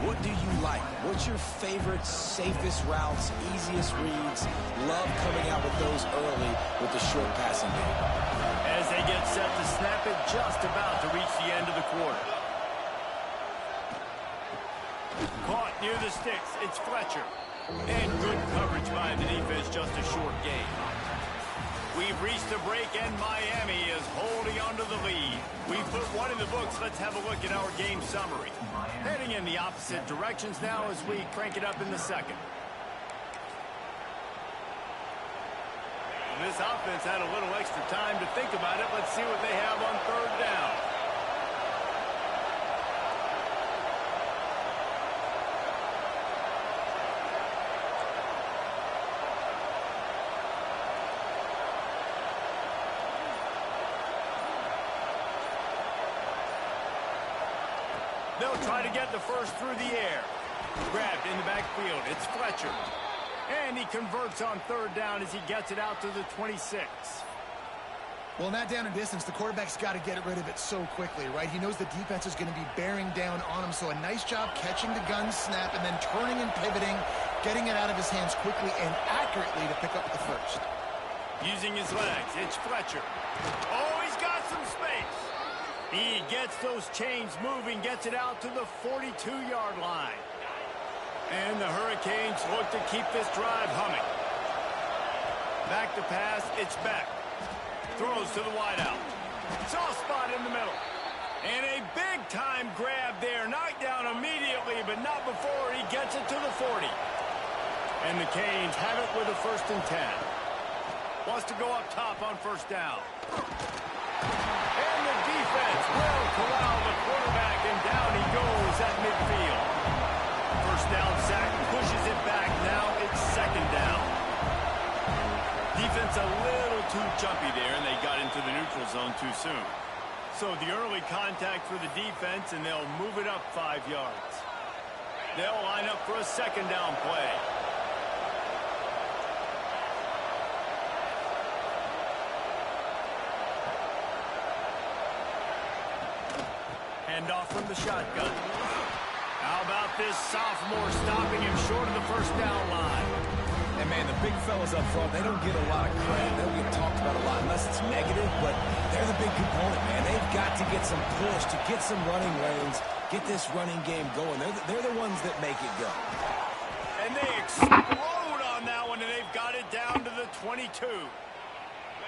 what do you like? What's your favorite, safest routes, easiest reads? Love coming out with those early with the short passing game. As they get set to snap it, just about to reach the end of the quarter. Caught near the sticks. It's Fletcher. And good coverage by the defense, just a short gain. We've reached the break, and Miami is holding on to the lead. We put one in the books. Let's have a look at our game summary. Heading in the opposite directions now as we crank it up in the second. This offense had a little extra time to think about it. Let's see what they have on third down. They'll try to get the first through the air. Grabbed in the backfield. It's Fletcher. And he converts on third down as he gets it out to the 26. Well, in that down and distance, the quarterback's got to get rid of it so quickly, right? He knows the defense is going to be bearing down on him, so a nice job catching the gun snap and then turning and pivoting, getting it out of his hands quickly and accurately to pick up the first. Using his legs, it's Fletcher. Oh, he's got some space. He gets those chains moving, gets it out to the 42-yard line. And the Hurricanes look to keep this drive humming. Back to pass, it's Beck. Throws to the wideout. Soft spot in the middle. And a big-time grab there. Knocked down immediately, but not before he gets it to the 40. And the Canes have it with a 1st and 10. Wants to go up top on first down. And the defense will corral the quarterback, and down he goes at midfield. First down sack, pushes it back. Now it's 2nd down. Defense a little too jumpy there, and they got into the neutral zone too soon. So the early contact for the defense, and they'll move it up 5 yards. They'll line up for a 2nd down play. Handoff from the shotgun. How about this sophomore stopping him short of the 1st down line? And, man, the big fellas up front, they don't get a lot of credit. They don't get talked about a lot unless it's negative, but they're the big component, man. They've got to get some push, to get some running lanes, get this running game going. They're the ones that make it go. And they explode on that one, and they've got it down to the 22.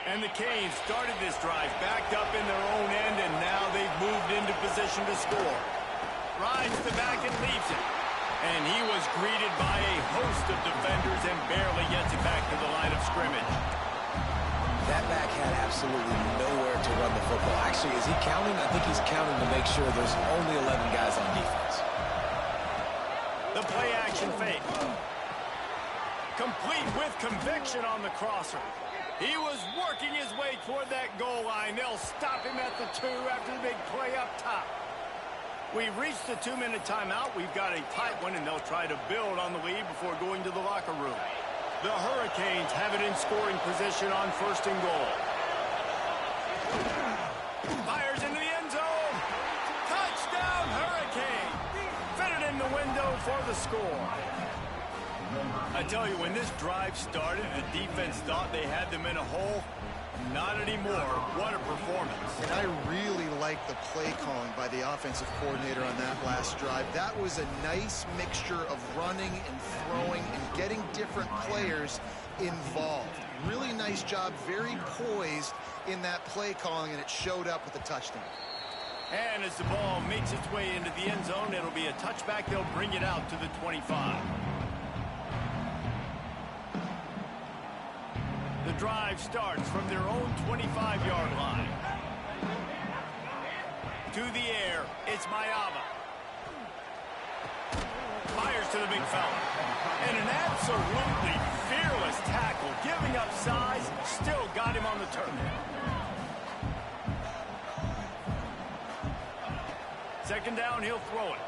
And the Canes started this drive backed up in their own end, and now they've moved into position to score. Rides the back and leaves it. And he was greeted by a host of defenders and barely gets it back to the line of scrimmage. That back had absolutely nowhere to run the football. Actually, is he counting? I think he's counting to make sure there's only 11 guys on defense. The play action fake. Complete with conviction on the crosser. He was working his way toward that goal line. They'll stop him at the 2 after the big play up top. We've reached the 2-minute timeout. We've got a tight one, and they'll try to build on the lead before going to the locker room. The Hurricanes have it in scoring position on 1st and goal. Fires into the end zone. Touchdown, Hurricane. Fitted in the window for the score. I tell you, when this drive started, the defense thought they had them in a hole. Not anymore. What a performance. And I really like the play calling by the offensive coordinator on that last drive. That was a nice mixture of running and throwing and getting different players involved. Really nice job, very poised in that play calling, and it showed up with a touchdown. And as the ball makes its way into the end zone, it'll be a touchback. They'll bring it out to the 25. The drive starts from their own 25-yard line. To the air, it's Mayava. Fires to the big fella. And an absolutely fearless tackle, giving up size, still got him on the return. Second down, he'll throw it.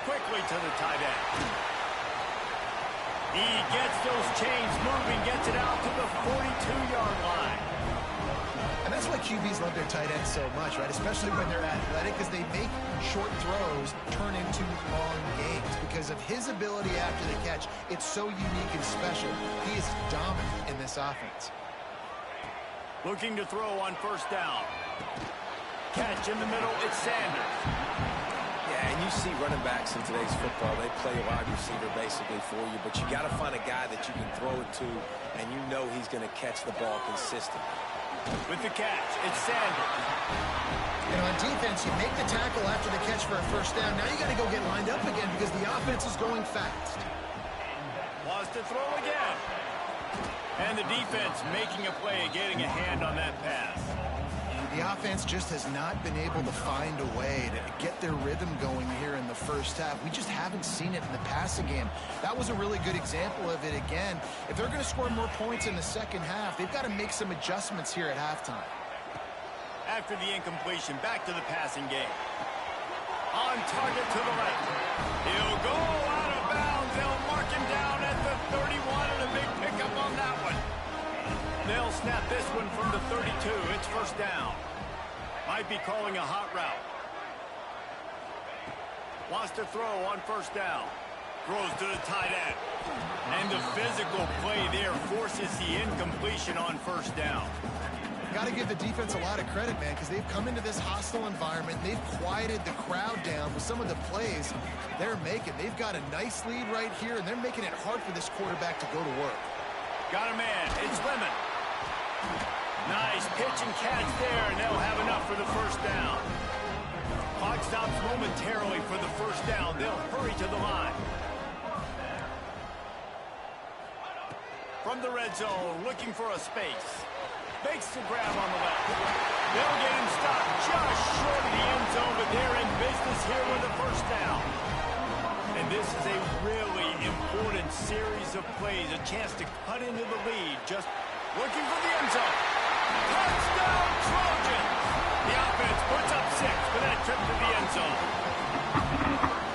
Quickly to the tight end. He gets those chains moving, gets it out to the 42-yard line. And that's why QBs love their tight ends so much, right? Especially when they're athletic, because they make short throws turn into long games. Because of his ability after the catch, it's so unique and special. He is dominant in this offense. Looking to throw on first down. Catch in the middle, it's Sanders. Yeah, and you see running backs in today's football, they play a wide receiver basically for you, but you got to find a guy that you can throw it to, and you know he's going to catch the ball consistently. With the catch, it's Sanders. You know, on defense, you make the tackle after the catch for a first down. Now you got to go get lined up again because the offense is going fast. Wants to throw again. And the defense making a play, getting a hand on that pass. The offense just has not been able to find a way to get their rhythm going here in the first half. We just haven't seen it in the passing game. That was a really good example of it again. If they're going to score more points in the second half, they've got to make some adjustments here at halftime. After the incompletion, back to the passing game. On target to the right. He'll go out of bounds. They'll mark him down at the 31, and a big pickup on that one. They'll snap this one from the 32. It's first down. Might be calling a hot route. Wants to throw on first down. Throws to the tight end. And the physical play there forces the incompletion on first down. Got to give the defense a lot of credit, man, because they've come into this hostile environment. They've quieted the crowd down with some of the plays they're making. They've got a nice lead right here, and they're making it hard for this quarterback to go to work. Got a man. It's Lemon. Nice pitch and catch there, and they'll have enough for the first down. Clock stops momentarily for the first down. They'll hurry to the line. From the red zone, looking for a space. Makes the grab on the left. They'll get him stopped just short of the end zone, but they're in business here with a first down. And this is a really important series of plays, a chance to cut into the lead, just looking for the end zone. Touchdown, Trojans! The offense puts up 6 for that trip to the end zone.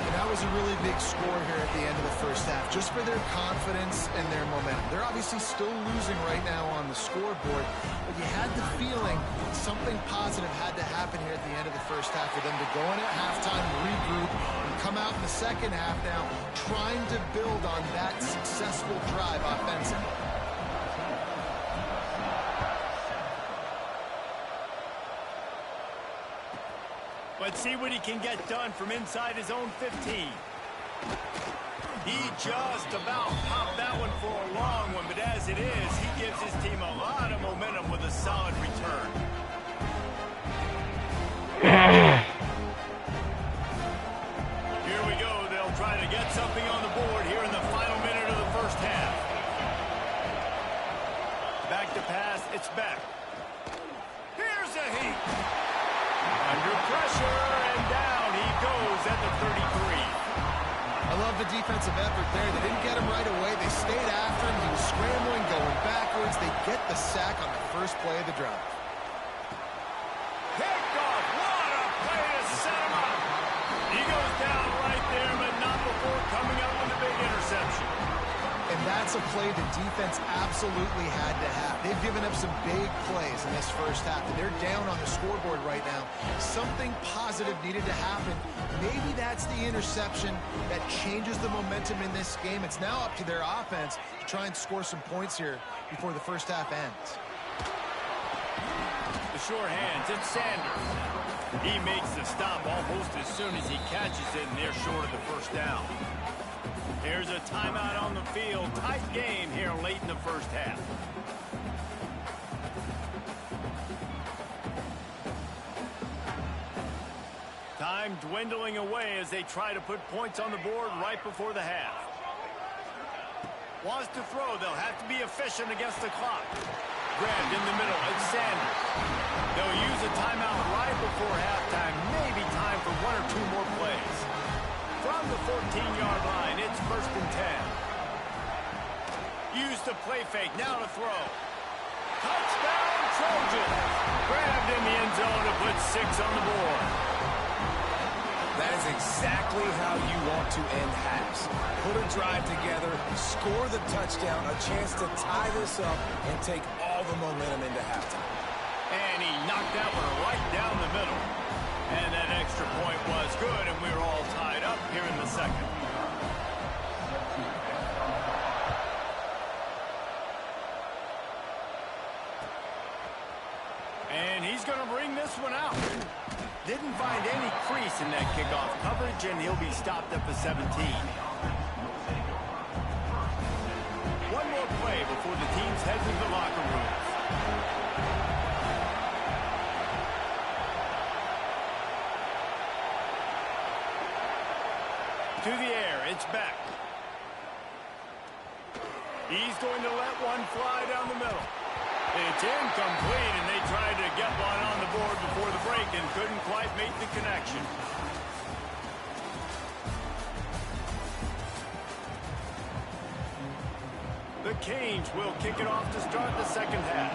And that was a really big score here at the end of the first half, just for their confidence and their momentum. They're obviously still losing right now on the scoreboard, but you had the feeling something positive had to happen here at the end of the first half for them to go in at halftime, regroup, and come out in the second half now trying to build on that successful drive offensively. Let's see what he can get done from inside his own 15. He just about popped that one for a long one, but as it is, he gives his team a lot of momentum with a solid return. Here we go. They'll try to get something on the board here in the final minute of the first half. Back to pass. It's Beck. Here's a heat. Under pressure, and down he goes at the 33. I love the defensive effort there. They didn't get him right away. They stayed after him. He was scrambling, going backwards. They get the sack on the first play of the drive. Picked off. What a play to set him up. He goes down right there, but not before coming up with a big interception. And that's a play the defense absolutely had to have. They've given up some big plays in this first half, and they're down on the scoreboard right now. Something positive needed to happen. Maybe that's the interception that changes the momentum in this game. It's now up to their offense to try and score some points here before the first half ends. The short hands, it's Sanders. He makes the stop almost as soon as he catches it, and they're short of the first down. Here's a timeout on the field. Tight game here late in the first half. Time dwindling away as they try to put points on the board right before the half. Wants to throw. They'll have to be efficient against the clock. Grabbed in the middle. It's Sanders. They'll use a timeout right before halftime. Maybe time for 1 or 2 more plays. From the 14-yard line, it's 1st and 10. Use the play fake. Now to throw. zone to put 6 on the board. That is exactly how you want to end halves. Put a drive together, score the touchdown, a chance to tie this up, and take all the momentum into halftime. And he knocked that one right down the middle. And that extra point was good, and we were all tied up here in the second. And he's going to bring this one out. Didn't find any crease in that kickoff coverage, and he'll be stopped at the 17. One more play before the teams head to the locker rooms. To the air, it's back. He's going to let one fly down the middle. It's incomplete, and they tried to get one on the board before the break and couldn't quite make the connection. The Canes will kick it off to start the second half.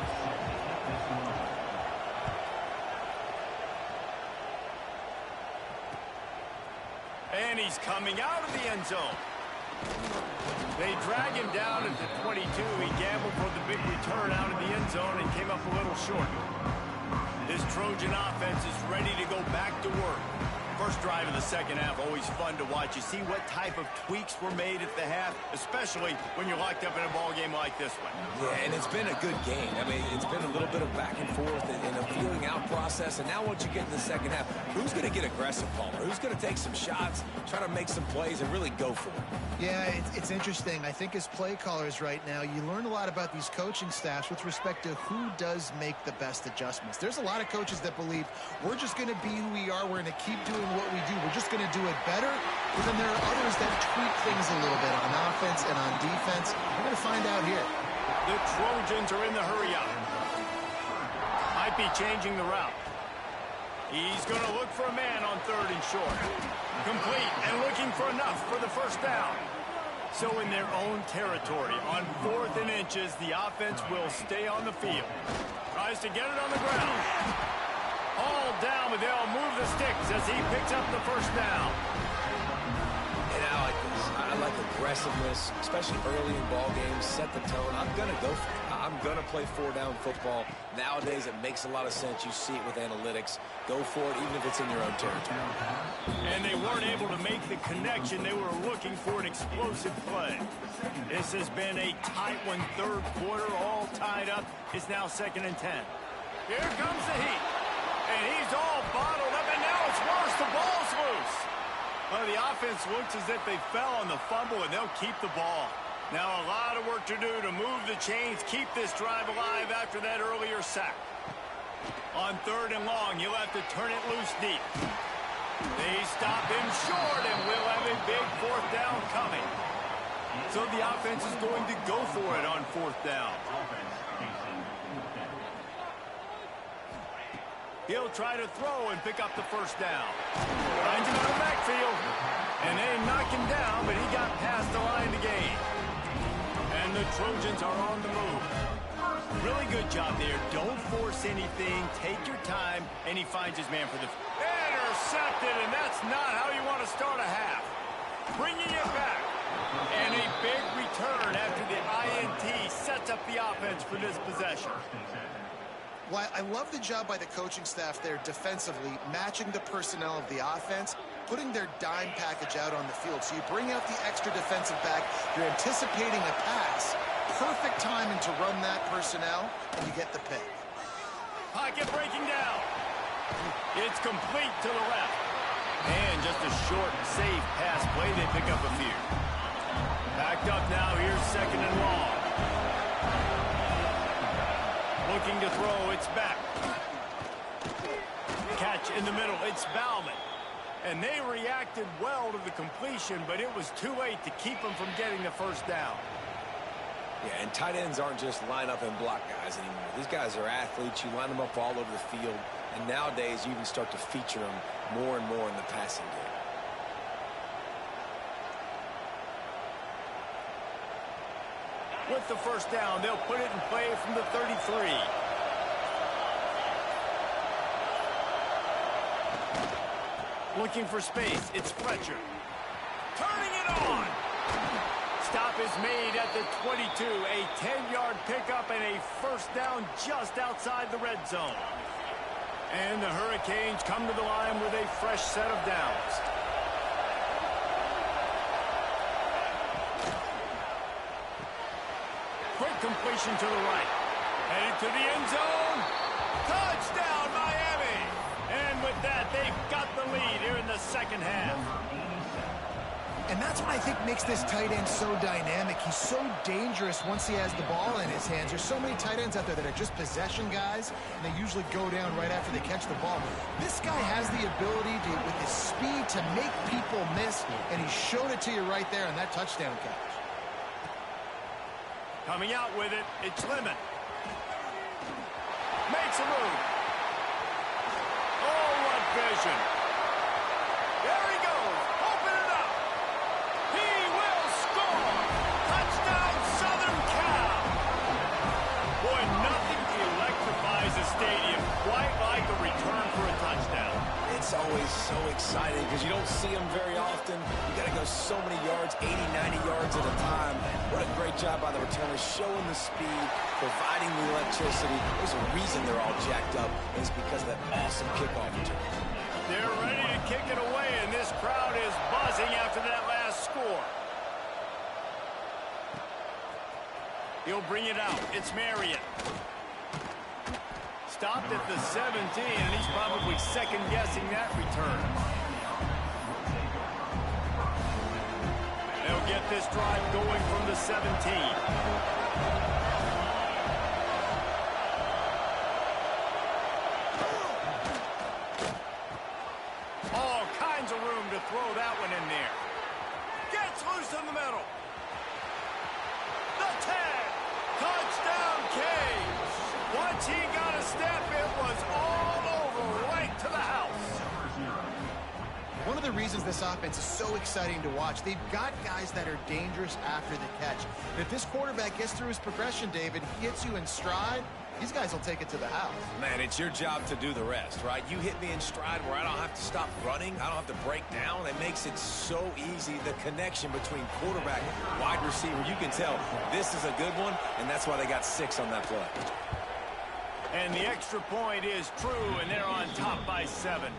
And he's coming out of the end zone. They drag him down at the 22. He gambled for the big return out of the end zone and came up a little short. This Trojan offense is ready to go back to work. First drive of the second half, always fun to watch. You see what type of tweaks were made at the half, especially when you're locked up in a ball game like this one. Yeah, and it's been a good game. I mean, it's been a little bit of back and forth and a feeling out process. And now once you get in the second half, who's going to get aggressive, Palmer? Who's going to take some shots, try to make some plays, and really go for it? Yeah, it's interesting. I think as play callers right now, you learn a lot about these coaching staffs with respect to who does make the best adjustments. There's a lot of coaches that believe we're just going to be who we are. We're going to keep doing what we do. We're just going to do it better. But then there are others that tweak things a little bit on offense and on defense. We're going to find out here. The Trojans are in the hurry up. Might be changing the route. He's going to look for a man on 3rd and short. Complete and looking for enough for the first down. So in their own territory, on 4th and inches, the offense will stay on the field. Tries to get it on the ground. All down, but they'll move the sticks as he picks up the first down. And I like this. I like aggressiveness, especially early in ball games. Set the tone. I'm going to go for it. I'm going to play 4-down football. Nowadays, it makes a lot of sense. You see it with analytics. Go for it, even if it's in your own territory. And they weren't able to make the connection. They were looking for an explosive play. This has been a tight one, 3rd quarter, all tied up. It's now 2nd and 10. Here comes the heat. And he's all bottled up, and now it's worse. The ball's loose. Well, the offense looks as if they fell on the fumble, and they'll keep the ball. Now a lot of work to do to move the chains, keep this drive alive after that earlier sack. On 3rd and long, you'll have to turn it loose deep. They stop him short, and we'll have a big 4th down coming. So the offense is going to go for it on 4th down. He'll try to throw and pick up the first down. Finds him in the backfield. And they knock him down, but he got past the line to gain. And the Trojans are on the move. Really good job there. Don't force anything. Take your time. And he finds his man for the... Intercepted, and that's not how you want to start a half. Bringing it back. And a big return after the INT sets up the offense for this possession. Well, I love the job by the coaching staff there defensively, matching the personnel of the offense, putting their dime package out on the field. So you bring out the extra defensive back, you're anticipating a pass, perfect timing to run that personnel, and you get the pick. Pocket breaking down. It's complete to the left. And just a short, safe pass play. They pick up a few. Backed up now. Here's 2nd and long. Looking to throw. It's back. Catch in the middle. It's Bauman. And they reacted well to the completion, but it was too late to keep them from getting the first down. Yeah, and tight ends aren't just line up and block guys anymore. These guys are athletes. You line them up all over the field. And nowadays, you even start to feature them more and more in the passing game. With the first down, they'll put it in play from the 33. Looking for space. It's Fletcher. Turning it on. Stop is made at the 22. A 10-yard pickup and a first down just outside the red zone. And the Hurricanes come to the line with a fresh set of downs. Quick completion to the right. Headed to the end zone. Touchdown, Miami! And with that, they've got the lead here in the second half. And that's what I think makes this tight end so dynamic. He's so dangerous once he has the ball in his hands. There's so many tight ends out there that are just possession guys, and they usually go down right after they catch the ball. This guy has the ability to, with his speed, to make people miss, and he showed it to you right there on that touchdown catch. Coming out with it, it's Lemon. Makes a move. Oh, what vision. There he goes. Open it up. He will score. Touchdown, Southern Cal. Boy, nothing electrifies a stadium quite like a return for a touchdown. It's always so exciting because you don't see them very often. You got to go so many yards, 80, 90 yards at a time. What a great job by the returners, showing the speed, providing the electricity. There's a reason they're all jacked up, and it's because of that awesome kickoff return. They're ready to kick it away, and this crowd is buzzing after that last score. He'll bring it out. It's Marion. Stopped at the 17, and he's probably second-guessing that return. They'll get this drive going from the 17. All kinds of room to throw that one in there. Gets loose in the middle. The 10. Touchdown, Canes. Once he got a step, it was all over, right to the house. One of the reasons this offense is so exciting to watch, they've got guys that are dangerous after the catch. And if this quarterback gets through his progression, David, he hits you in stride, these guys will take it to the house. Man, it's your job to do the rest, right? You hit me in stride where I don't have to stop running. I don't have to break down. It makes it so easy. The connection between quarterback and wide receiver, you can tell this is a good one, and that's why they got 6 on that play. And the extra point is true, and they're on top by 7.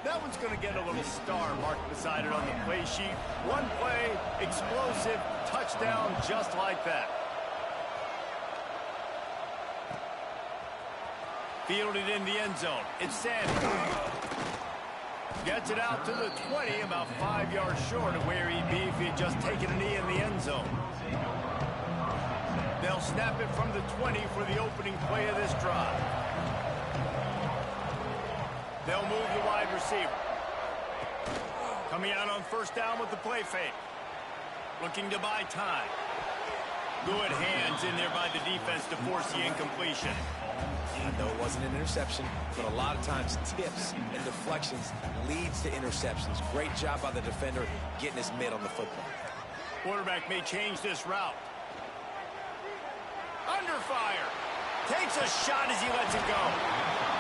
That one's going to get a little star marked beside it on the play sheet. One play, explosive, touchdown, just like that. Fielded in the end zone. It's Sanders. Gets it out to the 20, about 5 yards short of where he'd be if he'd just taken a knee in the end zone. They'll snap it from the 20 for the opening play of this drive. They'll move the wide receiver. Coming out on first down with the play fake. Looking to buy time. Good hands in there by the defense to force the incompletion. I know it wasn't an interception, but a lot of times tips and deflections leads to interceptions. Great job by the defender getting his mitt on the football. Quarterback may change this route. Under fire. Takes a shot as he lets it go.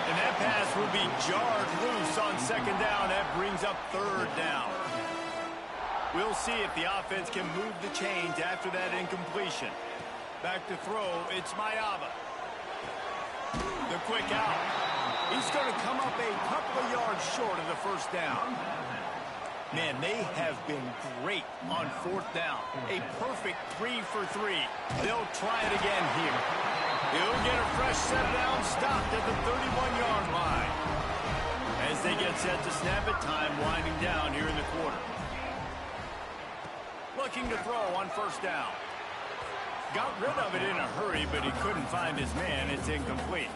And that pass will be jarred loose on second down. That brings up third down. We'll see if the offense can move the chains after that incompletion. Back to throw, it's Mayava. The quick out. He's going to come up a couple of yards short of the first down. Man, they have been great on fourth down. A perfect 3 for 3. They'll try it again here. He'll get a fresh set of downs, stopped at the 31-yard line. As they get set to snap it, time winding down here in the quarter. Looking to throw on first down. Got rid of it in a hurry, but he couldn't find his man. It's incomplete.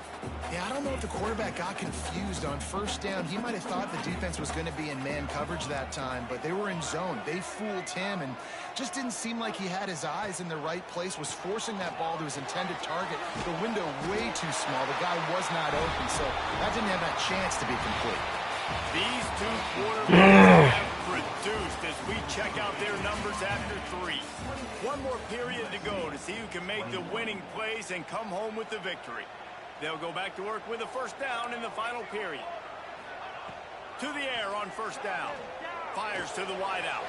Yeah, I don't know if the quarterback got confused on first down. He might have thought the defense was going to be in man coverage that time, but they were in zone. They fooled him and just didn't seem like he had his eyes in the right place, was forcing that ball to his intended target. The window way too small. The guy was not open, so that didn't have that chance to be complete. These two quarterbacks have produced as we check out their numbers after 3. One more period to go to see who can make the winning plays and come home with the victory. They'll go back to work with a first down in the final period. To the air on first down. Fires to the wideout.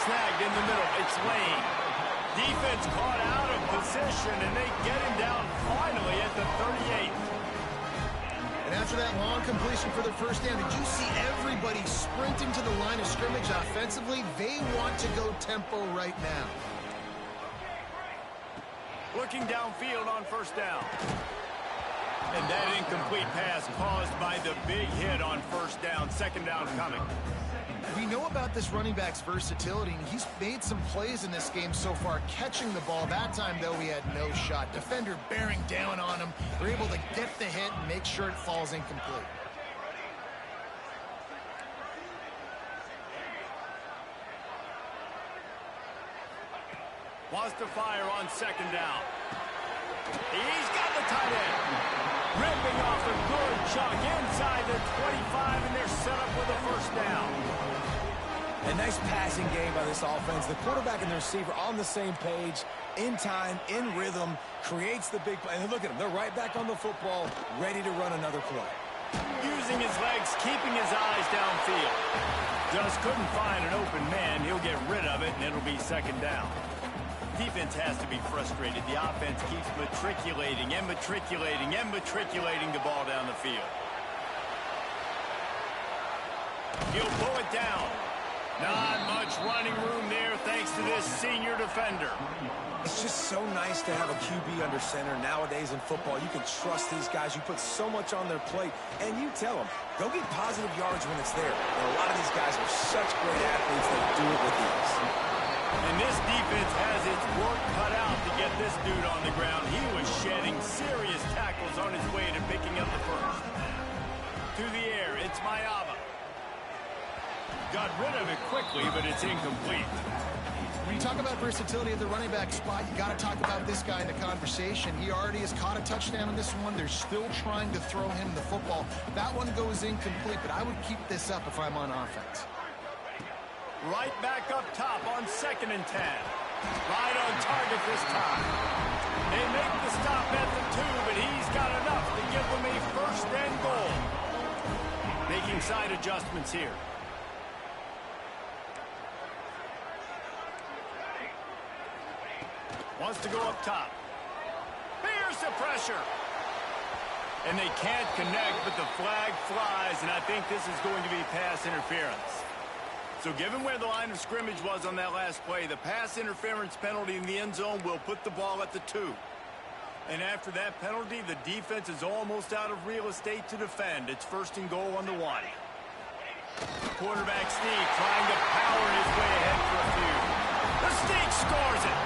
Snagged in the middle. It's Lane. Defense caught out of position, and they get him down finally at the 38. And after that long completion for the first down, did you see everybody sprinting to the line of scrimmage offensively? They want to go tempo right now. Looking downfield on first down. And that incomplete pass caused by the big hit on first down. Second down coming. We know about this running back's versatility, and he's made some plays in this game so far, catching the ball. That time, though, he had no shot. Defender bearing down on him. They're able to get the hit and make sure it falls incomplete. Wants to fire on second down. He's got the tight end. Ripping off a good chunk inside the 25, and they're set up with a first down. A nice passing game by this offense. The quarterback and the receiver on the same page, in time, in rhythm, creates the big play. And look at them. They're right back on the football, ready to run another play. Using his legs, keeping his eyes downfield. Just couldn't find an open man. He'll get rid of it, and it'll be second down. Defense has to be frustrated. The offense keeps matriculating and matriculating and matriculating the ball down the field. He'll pull it down. Not much running room there thanks to this senior defender. It's just so nice to have a QB under center. Nowadays in football, you can trust these guys. You put so much on their plate, and you tell them, go get positive yards when it's there. And a lot of these guys are such great athletes, they do it with ease. And this defense has its work cut out to get this dude on the ground. He was shedding serious tackles on his way to picking up the first. To the air, it's Mayava. Got rid of it quickly, but it's incomplete. When you talk about versatility at the running back spot, you got to talk about this guy in the conversation. He already has caught a touchdown in this one. They're still trying to throw him the football. That one goes incomplete, but I would keep this up if I'm on offense. Right back up top on 2nd and 10. Right on target this time. They make the stop at the 2, but he's got enough to give them a first and goal. Making side adjustments here. Wants to go up top. Here's the pressure. And they can't connect, but the flag flies, and I think this is going to be pass interference. So given where the line of scrimmage was on that last play, the pass interference penalty in the end zone will put the ball at the 2. And after that penalty, the defense is almost out of real estate to defend. It's first and goal on the 1. Quarterback Steve trying to power his way ahead for a few. The Steve scores it.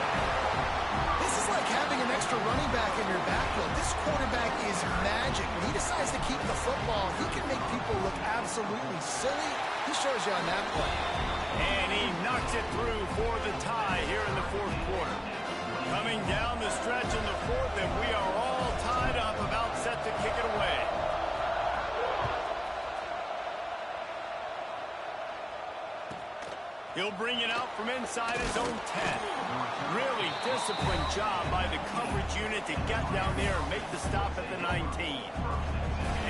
This is like having an extra running back in your backfield. This quarterback is magic. When he decides to keep the football, he can make people look absolutely silly. He shows you on that play. And he knocks it through for the tie here in the 4th quarter. Coming down the stretch in the 4th, and we are all tied up, about set to kick it away. He'll bring it out from inside his own 10. Really disciplined job by the coverage unit to get down there and make the stop at the 19.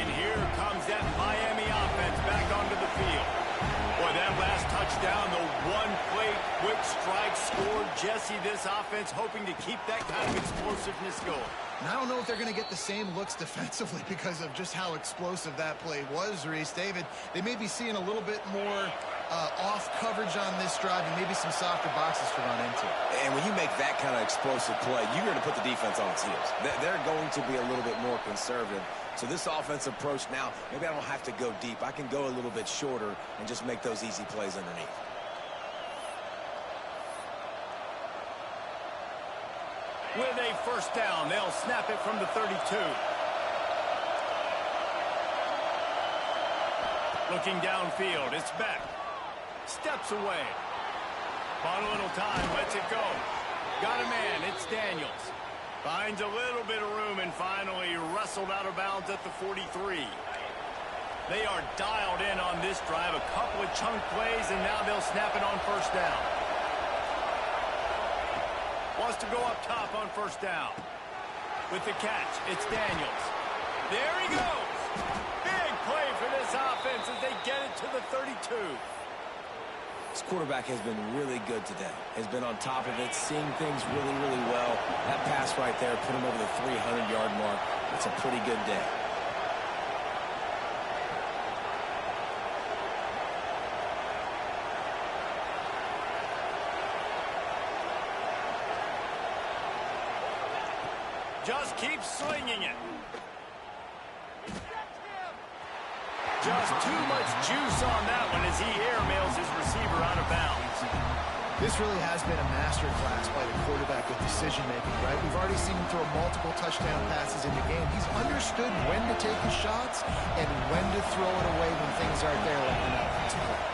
And here comes that Miami offense back onto the field. Boy, that last touchdown, the one-play quick strike scored. Jesse, this offense hoping to keep that kind of explosiveness going. And I don't know if they're going to get the same looks defensively because of just how explosive that play was, Reese. David, they may be seeing a little bit more off coverage on this drive and maybe some softer boxes to run into. And when you make that kind of explosive play, you're going to put the defense on its heels. They're going to be a little bit more conservative. So this offensive approach now, maybe I don't have to go deep. I can go a little bit shorter and just make those easy plays underneath. With a first down, they'll snap it from the 32. Looking downfield, it's Beck. Steps away. Bought a little time, lets it go. Got a man, it's Daniels. Finds a little bit of room and finally wrestled out of bounds at the 43. They are dialed in on this drive. A couple of chunk plays, and now they'll snap it on first down. Wants to go up top on first down. With the catch, it's Daniels. There he goes. Big play for this this offense as they get it to the 32. This quarterback has been really good today. Has been on top of it, seeing things really, really well. That pass right there put him over the 300-yard mark. It's a pretty good day. Just keep slinging it. Just too much juice on that one as he airmails his receiver out of bounds. This really has been a masterclass by the quarterback with decision-making, right? We've already seen him throw multiple touchdown passes in the game. He's understood when to take his shots and when to throw it away when things aren't there like an offensive play.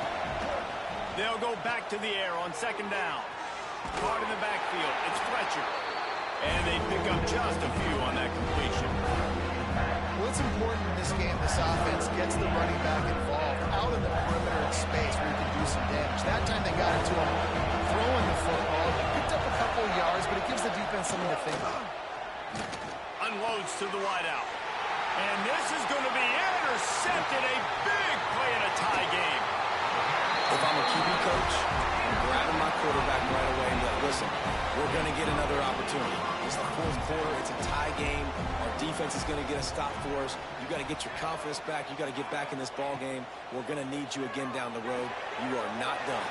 They'll go back to the air on second down. Caught in the backfield. It's Fletcher. And they pick up just a few on that completion. Well, it's important in this game this offense gets the running back involved out in the perimeter in space where he can do some damage. That time they got it to him throwing the football. He picked up a couple of yards, but it gives the defense something to think about. Unloads to the wideout. And this is going to be intercepted. A big play in a tie game. If I'm a QB coach, I'm grabbing my quarterback right away and be like, listen, we're going to get another opportunity. It's the fourth quarter. It's a tie game. Our defense is going to get a stop for us. You got to get your confidence back. You got to get back in this ball game. We're going to need you again down the road. You are not done.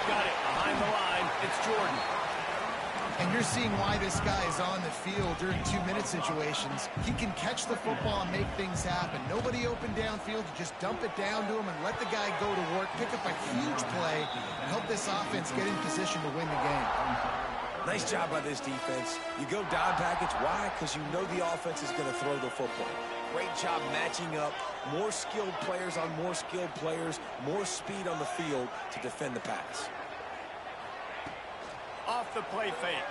Got it behind the line. It's Jordan. And you're seeing why this guy is on the field during 2-minute situations. He can catch the football and make things happen. Nobody open downfield. You just dump it down to him and let the guy go to work, pick up a huge play, and help this offense get in position to win the game. Nice job by this defense. You go down package. Why? Because you know the offense is going to throw the football. Great job matching up. More skilled players on more skilled players. More speed on the field to defend the pass. Off the play fake.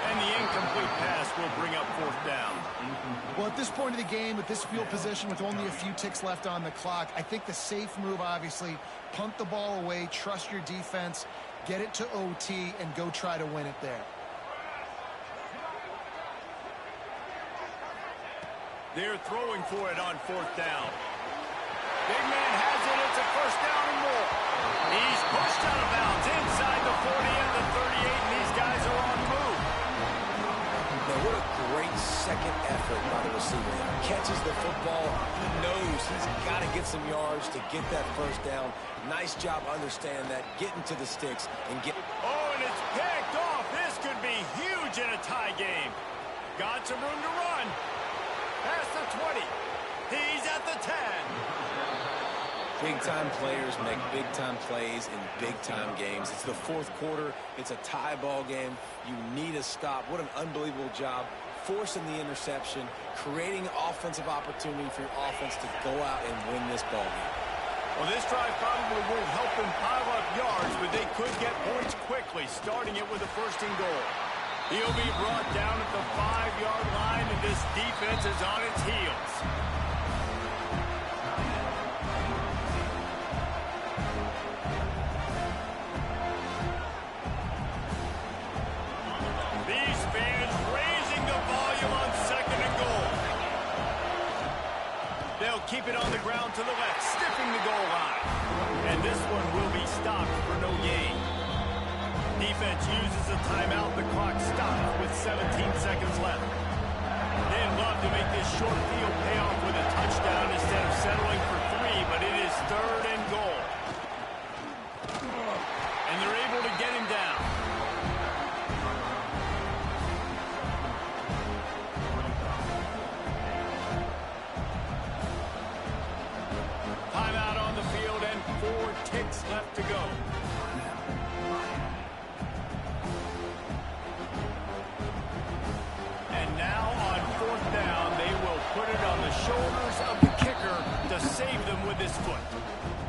And the incomplete pass will bring up fourth down. Well, at this point of the game, with this field position, with only a few ticks left on the clock, I think the safe move, obviously, punt the ball away, trust your defense, get it to OT, and go try to win it there. They're throwing for it on fourth down. Big man has it. It's a first down and more. He's pushed out of bounds inside the 40 and the 38, and these guys are on the move. Now, what a great second effort by the receiver. He catches the football. He knows he's got to get some yards to get that first down. Nice job understanding that, getting to the sticks and get. Oh, and it's picked off. This could be huge in a tie game. Got some room to run. Past the 20. He's at the 10. Big-time players make big-time plays in big-time games. It's the fourth quarter. It's a tie ball game. You need a stop. What an unbelievable job forcing the interception, creating offensive opportunity for your offense to go out and win this ball game. Well, this drive probably won't help them pile up yards, but they could get points quickly, starting it with a first and goal. He'll be brought down at the 5-yard line, and this defense is on its heels. These fans raising the volume on second and goal. They'll keep it on the ground to the left, stiffing the goal line. And this one will be stopped for no gain. Defense uses a timeout. The clock stops with 17 seconds left. They'd love to make this short field pay off with a touchdown instead of settling for 3, but it is third and goal. And they're able to get him down. Timeout on the field and 4 ticks left to go. And now on fourth down, they will put it on the shoulders of the kicker to save them with his foot.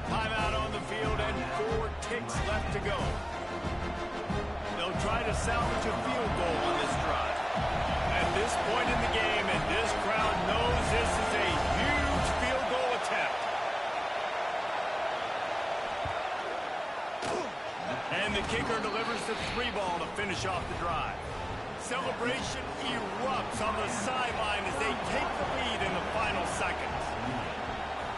Timeout on the field and 4 ticks left to go. They'll try to salvage a field goal on this drive. At this point in the game, and this crowd knows this is a huge field goal attempt. And the kicker delivers the 3 ball to finish off the drive. Celebration erupts on the sideline as they take the lead in the final seconds.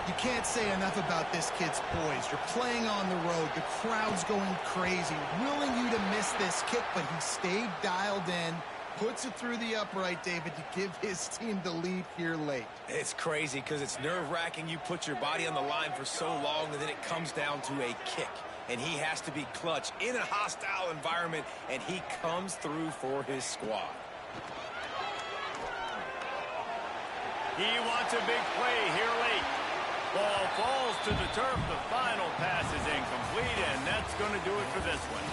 You can't say enough about this kid's poise. You're playing on the road. The crowd's going crazy, willing you to miss this kick, but he stayed dialed in, puts it through the upright, David, to give his team the lead here late. It's crazy because it's nerve-wracking. You put your body on the line for so long, and then it comes down to a kick. And he has to be clutch in a hostile environment, and he comes through for his squad. He wants a big play here late. Ball falls to the turf. The final pass is incomplete, and that's going to do it for this one.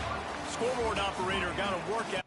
Scoreboard operator got to work out.